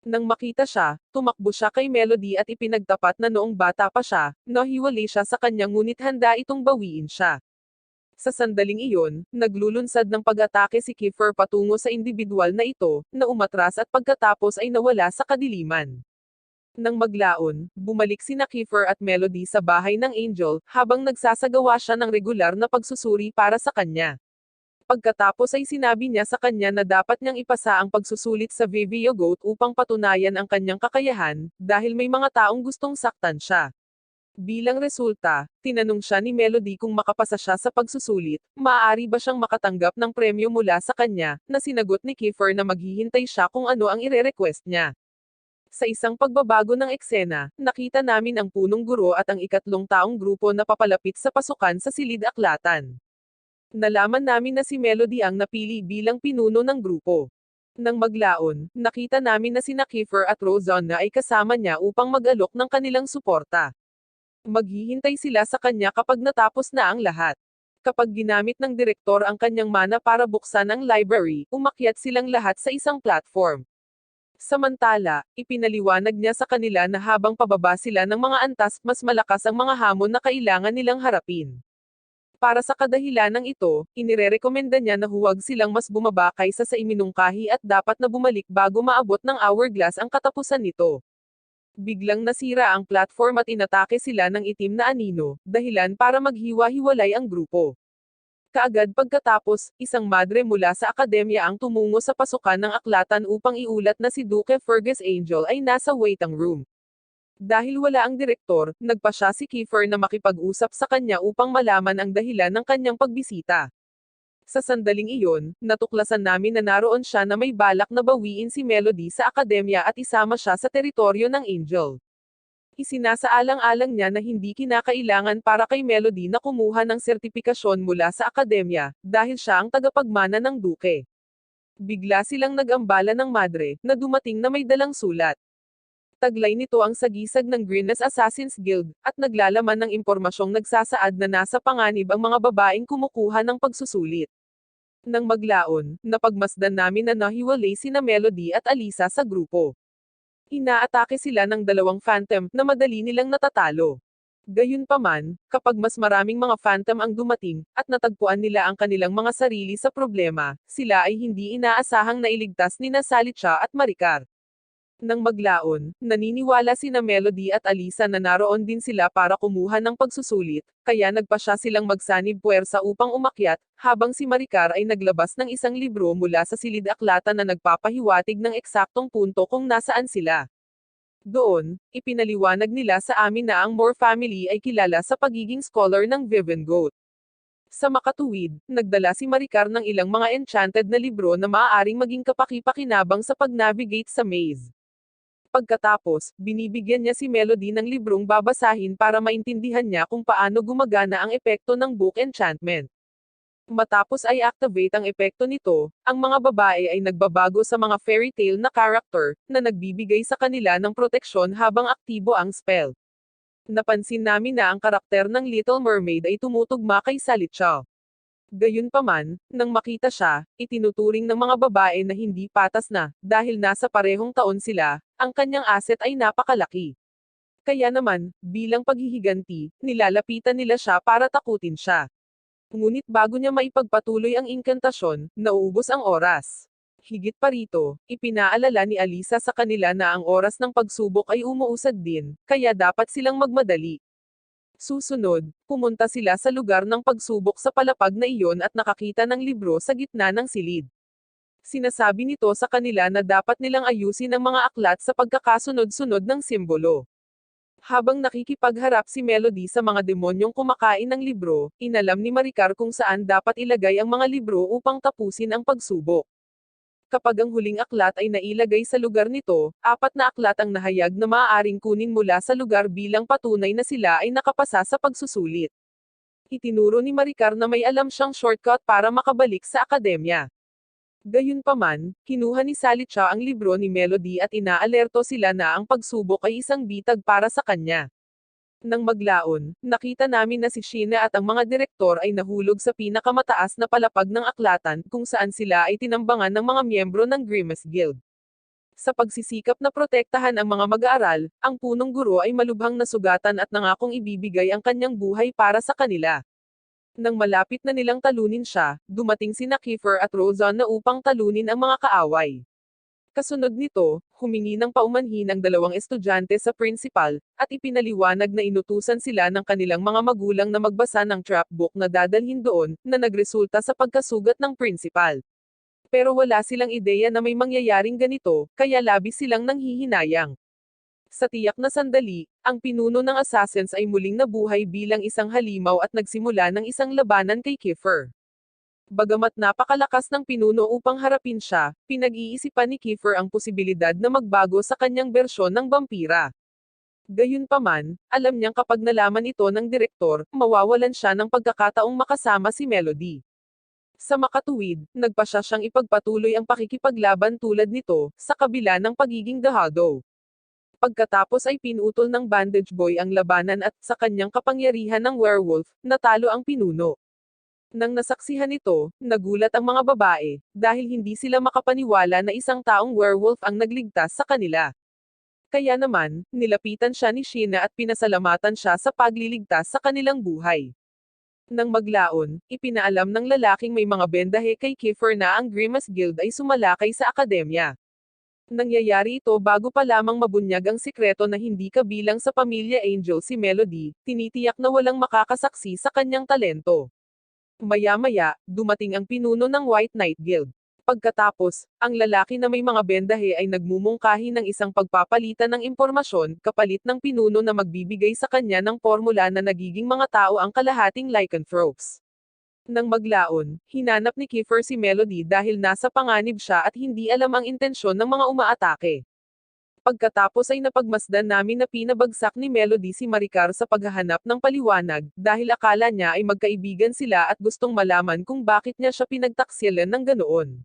Nang makita siya, tumakbo siya kay Melody at ipinagtapat na noong bata pa siya, nahiwalay siya sa kanya ngunit handa itong bawiin siya. Sa sandaling iyon, naglulunsad ng pag-atake si Kiefer patungo sa individual na ito, na umatras at pagkatapos ay nawala sa kadiliman. Nang maglaon, bumalik sina Kiefer at Melody sa bahay ng Angel, habang nagsasagawa siya ng regular na pagsusuri para sa kanya. Pagkatapos ay sinabi niya sa kanya na dapat niyang ipasa ang pagsusulit sa VVO Goat upang patunayan ang kanyang kakayahan, dahil may mga taong gustong saktan siya. Bilang resulta, tinanong siya ni Melody kung makapasa siya sa pagsusulit, maaari ba siyang makatanggap ng premyo mula sa kanya, na sinagot ni Kiefer na maghihintay siya kung ano ang ire-request niya. Sa isang pagbabago ng eksena, nakita namin ang punong guro at ang ikatlong taong grupo na papalapit sa pasukan sa silid-aklatan. Nalaman namin na si Melody ang napili bilang pinuno ng grupo. Nang maglaon, nakita namin na sina Kiefer at Rosanna ay kasama niya upang mag-alok ng kanilang suporta. Maghihintay sila sa kanya kapag natapos na ang lahat. Kapag ginamit ng direktor ang kanyang mana para buksan ang library, umakyat silang lahat sa isang platform. Samantala, ipinaliwanag niya sa kanila na habang pababa sila ng mga antas, mas malakas ang mga hamon na kailangan nilang harapin. Para sa kadahilanang ito, inirerekomenda niya na huwag silang mas bumaba kaysa sa iminungkahi at dapat na bumalik bago maabot ng hourglass ang katapusan nito. Biglang nasira ang platform at inatake sila ng itim na anino, dahilan para maghiwa-hiwalay ang grupo. Kaagad pagkatapos, isang madre mula sa akademya ang tumungo sa pasukan ng aklatan upang iulat na si Duke Fergus Angel ay nasa waiting room. Dahil wala ang direktor, nagpa siya si Kiefer na makipag-usap sa kanya upang malaman ang dahilan ng kanyang pagbisita. Sa sandaling iyon, natuklasan namin na naroon siya na may balak na bawiin si Melody sa akademya at isama siya sa teritoryo ng Angel. Isinasaalang-alang niya na hindi kinakailangan para kay Melody na kumuha ng sertipikasyon mula sa akademya, dahil siya ang tagapagmana ng duke. Bigla silang nag-ambala ng madre, na dumating na may dalang sulat. Taglay nito ang sagisag ng Greenest Assassin's Guild, at naglalaman ng impormasyong nagsasaad na nasa panganib ang mga babaeng kumukuha ng pagsusulit. Nang maglaon, napagmasdan namin na nahiwalay sina Melody at Alisa sa grupo. Inaatake sila ng dalawang phantom na madali nilang natatalo. Gayunpaman, kapag mas maraming mga phantom ang dumating, at natagpuan nila ang kanilang mga sarili sa problema, sila ay hindi inaasahang nailigtas ni Salitcha at Maricar. Nang maglaon, naniniwala sina Melody at Alisa na naroon din sila para kumuha ng pagsusulit, kaya nagpa siya silang magsanib puwersa upang umakyat, habang si Maricar ay naglabas ng isang libro mula sa silid-aklatan na nagpapahiwatig ng eksaktong punto kung nasaan sila. Doon, ipinaliwanag nila sa amin na ang Moore family ay kilala sa pagiging scholar ng Vivian Goat. Sa makatuwid, nagdala si Maricar ng ilang mga enchanted na libro na maaaring maging kapaki-pakinabang sa pag-navigate sa maze. Pagkatapos, binibigyan niya si Melody ng librong babasahin para maintindihan niya kung paano gumagana ang epekto ng book enchantment. Matapos ay activate ang epekto nito, ang mga babae ay nagbabago sa mga fairy tale na character, na nagbibigay sa kanila ng proteksyon habang aktibo ang spell. Napansin namin na ang karakter ng Little Mermaid ay tumutugma kay Salitcha. Gayunpaman, nang makita siya, itinuturing ng mga babae na hindi patas na, dahil nasa parehong taon sila, ang kanyang asset ay napakalaki. Kaya naman, bilang paghihiganti, nilalapitan nila siya para takutin siya. Ngunit bago niya maipagpatuloy ang inkantasyon, nauubos ang oras. Higit pa rito, ipinaalala ni Alisa sa kanila na ang oras ng pagsubok ay umuusad din, kaya dapat silang magmadali. Susunod, pumunta sila sa lugar ng pagsubok sa palapag na iyon at nakakita ng libro sa gitna ng silid. Sinasabi nito sa kanila na dapat nilang ayusin ang mga aklat sa pagkakasunod-sunod ng simbolo. Habang nakikipagharap si Melody sa mga demonyong kumakain ng libro, inalam ni Maricar kung saan dapat ilagay ang mga libro upang tapusin ang pagsubok. Kapag ang huling aklat ay nailagay sa lugar nito, 4 na aklat ang nahayag na maaaring kunin mula sa lugar bilang patunay na sila ay nakapasa sa pagsusulit. Itinuro ni Maricar na may alam siyang shortcut para makabalik sa akademya. Gayunpaman, kinuha ni Salicha ang libro ni Melody at inaalerto sila na ang pagsubok ay isang bitag para sa kanya. Nang maglaon, nakita namin na si Sheena at ang mga direktor ay nahulog sa pinakamataas na palapag ng aklatan kung saan sila ay tinambangan ng mga miyembro ng Grimace Guild. Sa pagsisikap na protektahan ang mga mag-aaral, ang punong guro ay malubhang nasugatan at nangakong ibibigay ang kanyang buhay para sa kanila. Nang malapit na nilang talunin siya, dumating sina Kiefer at Rozan na upang talunin ang mga kaaway. Kasunod nito, humingi ng paumanhin ang dalawang estudyante sa principal, at ipinaliwanag na inutusan sila ng kanilang mga magulang na magbasa ng trapbook na dadalhin doon, na nagresulta sa pagkasugat ng principal. Pero wala silang ideya na may mangyayaring ganito, kaya labis silang nanghihinayang. Sa tiyak na sandali, ang pinuno ng assassins ay muling nabuhay bilang isang halimaw at nagsimula ng isang labanan kay Kiefer. Bagamat napakalakas ng pinuno upang harapin siya, pinag-iisipan ni Kiefer ang posibilidad na magbago sa kanyang bersyon ng vampira. Gayunpaman, alam niyang kapag nalaman ito ng direktor, mawawalan siya ng pagkakataong makasama si Melody. Sa makatuwid, nagpasya siyang ipagpatuloy ang pakikipaglaban tulad nito, sa kabila ng pagiging dahado. Pagkatapos ay pinutol ng Bandage Boy ang labanan at, sa kanyang kapangyarihan ng werewolf, natalo ang pinuno. Nang nasaksihan ito, nagulat ang mga babae, dahil hindi sila makapaniwala na isang taong werewolf ang nagligtas sa kanila. Kaya naman, nilapitan siya ni Sheena at pinasalamatan siya sa pagliligtas sa kanilang buhay. Nang maglaon, ipinaalam ng lalaking may mga bendahe kay Kiefer na ang Grimace Guild ay sumalakay sa akademya. Nangyayari ito bago pa lamang mabunyag ang sikreto na hindi kabilang sa pamilya Angel si Melody, tinitiyak na walang makakasaksi sa kanyang talento. Maya-maya, dumating ang pinuno ng White Knight Guild. Pagkatapos, ang lalaki na may mga bendahe ay nagmumungkahi ng isang pagpapalitan ng impormasyon, kapalit ng pinuno na magbibigay sa kanya ng formula na nagiging mga tao ang kalahating lycanthropes. Nang maglaon, hinanap ni Kiefer si Melody dahil nasa panganib siya at hindi alam ang intensyon ng mga umaatake. Pagkatapos ay napagmasdan namin na pinabagsak ni Melody si Maricar sa paghahanap ng paliwanag, dahil akala niya ay magkaibigan sila at gustong malaman kung bakit niya siya pinagtaksilan ng ganoon.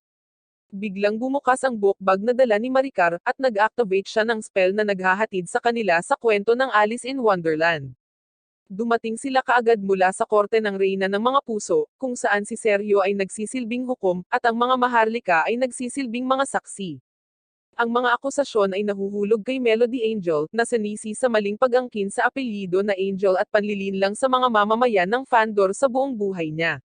Biglang bumukas ang book bag na dala ni Maricar, at nag-activate siya ng spell na naghahatid sa kanila sa kwento ng Alice in Wonderland. Dumating sila kaagad mula sa korte ng Reyna ng mga Puso, kung saan si Sergio ay nagsisilbing hukom, at ang mga maharlika ay nagsisilbing mga saksi. Ang mga akusasyon ay nahuhulog kay Melody Angel, na sanisi sa maling pag-angkin sa apelyido na Angel at panlilinlang sa mga mamamayan ng Fandor sa buong buhay niya.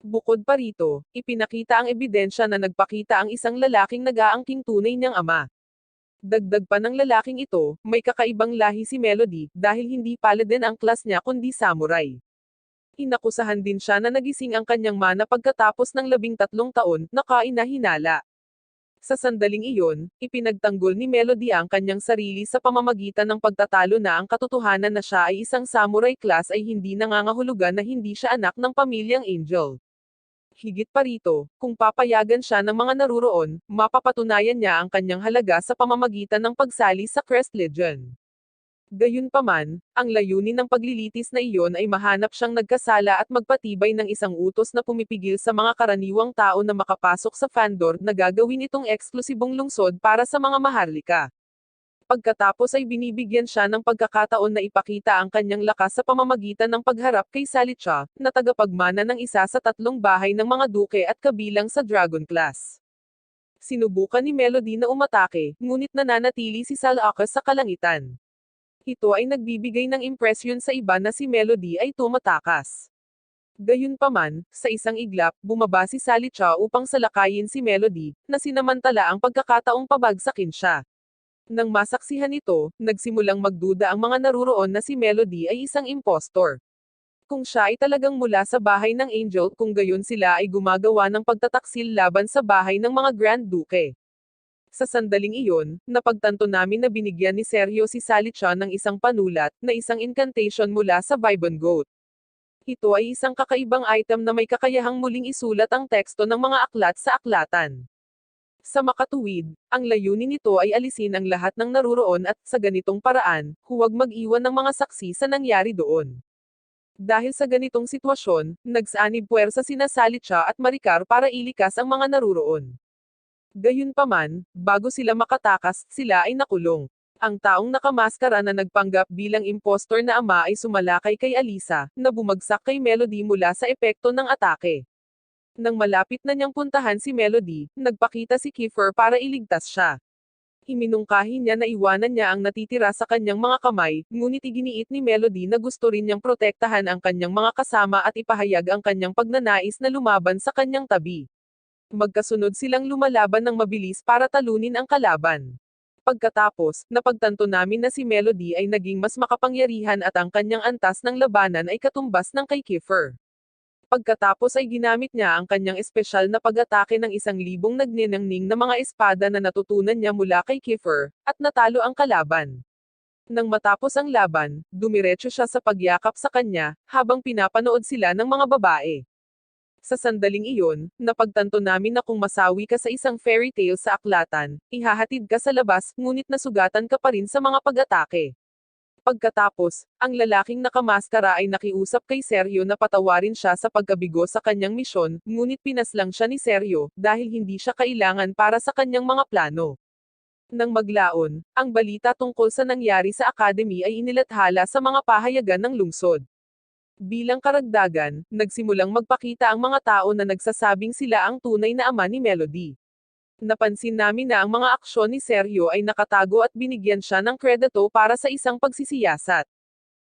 Bukod pa rito, ipinakita ang ebidensya na nagpakita ang isang lalaking nag-aangking tunay niyang ama. Dagdag pa ng lalaking ito, may kakaibang lahi si Melody, dahil hindi paladin ang class niya kundi samurai. Inakusahan din siya na nagising ang kanyang mana pagkatapos ng 13 taon, na kainahinala. Sa sandaling iyon, ipinagtanggol ni Melody ang kanyang sarili sa pamamagitan ng pagtatalo na ang katotohanan na siya ay isang samurai class ay hindi nangangahulugan na hindi siya anak ng pamilyang Angel. Higit pa rito, kung papayagan siya ng mga naruroon, mapapatunayan niya ang kanyang halaga sa pamamagitan ng pagsali sa Crest Legion. Gayunpaman, ang layunin ng paglilitis na iyon ay mahanap siyang nagkasala at magpatibay ng isang utos na pumipigil sa mga karaniwang tao na makapasok sa Fandor na gagawin itong eksklusibong lungsod para sa mga maharlika. Pagkatapos ay binibigyan siya ng pagkakataon na ipakita ang kanyang lakas sa pamamagitan ng pagharap kay Salicha, na tagapagmana ng isa sa 3 bahay ng mga duke at kabilang sa Dragon Class. Sinubukan ni Melody na umatake, ngunit nananatili si Salakos sa kalangitan. Ito ay nagbibigay ng impresyon sa iba na si Melody ay tumatakas. Gayunpaman, sa isang iglap, bumaba si Salicha upang salakayin si Melody, na sinamantala ang pagkakataong pabagsakin siya. Nang masaksihan ito, nagsimulang magduda ang mga naruroon na si Melody ay isang impostor. Kung siya ay talagang mula sa bahay ng Angel, kung gayon sila ay gumagawa ng pagtataksil laban sa bahay ng mga Grand Duke. Sa sandaling iyon, napagtanto namin na binigyan ni Sergio si Salicha ng isang panulat, na isang incantation mula sa Vibon Goat. Ito ay isang kakaibang item na may kakayahang muling isulat ang teksto ng mga aklat sa aklatan. Sa makatuwid, ang layunin nito ay alisin ang lahat ng naruroon at, sa ganitong paraan, huwag mag-iwan ng mga saksi sa nangyari doon. Dahil sa ganitong sitwasyon, nagsanib puwersa sina Salitcha at Maricar para ilikas ang mga naruroon. Gayunpaman, bago sila makatakas, sila ay nakulong. Ang taong nakamaskara na nagpanggap bilang impostor na ama ay sumalakay kay Alisa, na bumagsak kay Melody mula sa epekto ng atake. Nang malapit na niyang puntahan si Melody, nagpakita si Kiefer para iligtas siya. Iminungkahi niya na iwanan niya ang natitira sa kanyang mga kamay, ngunit iginiit ni Melody na gusto rin niyang protektahan ang kanyang mga kasama at ipahayag ang kanyang pagnanais na lumaban sa kanyang tabi. Magkasunod silang lumalaban ng mabilis para talunin ang kalaban. Pagkatapos, napagtanto namin na si Melody ay naging mas makapangyarihan at ang kanyang antas ng labanan ay katumbas ng kay Kiefer. Pagkatapos ay ginamit niya ang kanyang espesyal na pag-atake ng 1,000 nagniningning na mga espada na natutunan niya mula kay Kiefer, at natalo ang kalaban. Nang matapos ang laban, dumiretso siya sa pagyakap sa kanya, habang pinapanood sila ng mga babae. Sa sandaling iyon, napagtanto namin na kung masawi ka sa isang fairy tale sa aklatan, ihahatid ka sa labas, ngunit nasugatan ka pa rin sa mga pag-atake. Pagkatapos, ang lalaking nakamaskara ay nakiusap kay Sergio na patawarin siya sa pagkabigo sa kanyang misyon, ngunit pinaslang siya ni Sergio, dahil hindi siya kailangan para sa kanyang mga plano. Nang maglaon, ang balita tungkol sa nangyari sa Academy ay inilathala sa mga pahayagan ng lungsod. Bilang karagdagan, nagsimulang magpakita ang mga tao na nagsasabing sila ang tunay na ama ni Melody. Napansin namin na ang mga aksyon ni Sergio ay nakatago at binigyan siya ng kredito para sa isang pagsisiyasat.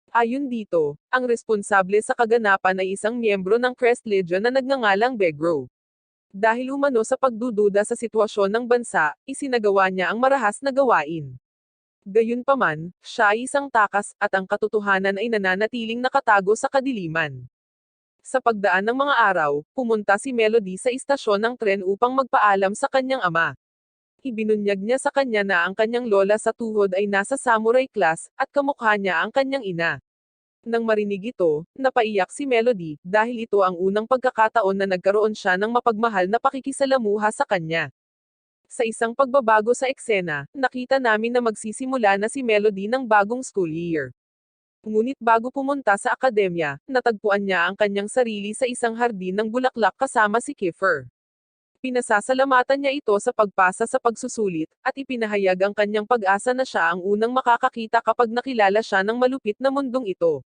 Ayon dito, ang responsable sa kaganapan ay isang miyembro ng Crest Legion na nagngangalang Begro. Dahil umano sa pagdududa sa sitwasyon ng bansa, isinagawa niya ang marahas na gawain. Gayunpaman, siya ay isang takas, at ang katotohanan ay nananatiling nakatago sa kadiliman. Sa pagdaan ng mga araw, pumunta si Melody sa istasyon ng tren upang magpaalam sa kanyang ama. Ibinunyag niya sa kanya na ang kanyang lola sa tuhod ay nasa samurai class, at kamukha niya ang kanyang ina. Nang marinig ito, napaiyak si Melody, dahil ito ang unang pagkakataon na nagkaroon siya ng mapagmahal na pakikisalamuha sa kanya. Sa isang pagbabago sa eksena, nakita namin na magsisimula na si Melody ng bagong school year. Ngunit bago pumunta sa akademya, natagpuan niya ang kanyang sarili sa isang hardin ng bulaklak kasama si Kiefer. Pinasasalamatan niya ito sa pagpasa sa pagsusulit, at ipinahayag ang kanyang pag-asa na siya ang unang makakakita kapag nakilala siya ng malupit na mundong ito.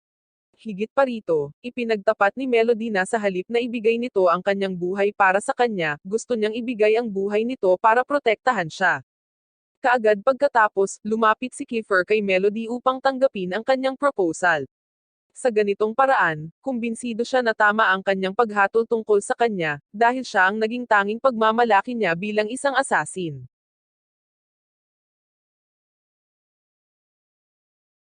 Higit pa rito, ipinagtapat ni Melody na sa halip na ibigay nito ang kanyang buhay para sa kanya, gusto niyang ibigay ang buhay nito para protektahan siya. Kaagad pagkatapos, lumapit si Kiefer kay Melody upang tanggapin ang kanyang proposal. Sa ganitong paraan, kumbinsido siya na tama ang kanyang paghatol tungkol sa kanya, dahil siya ang naging tanging pagmamalaki niya bilang isang assassin.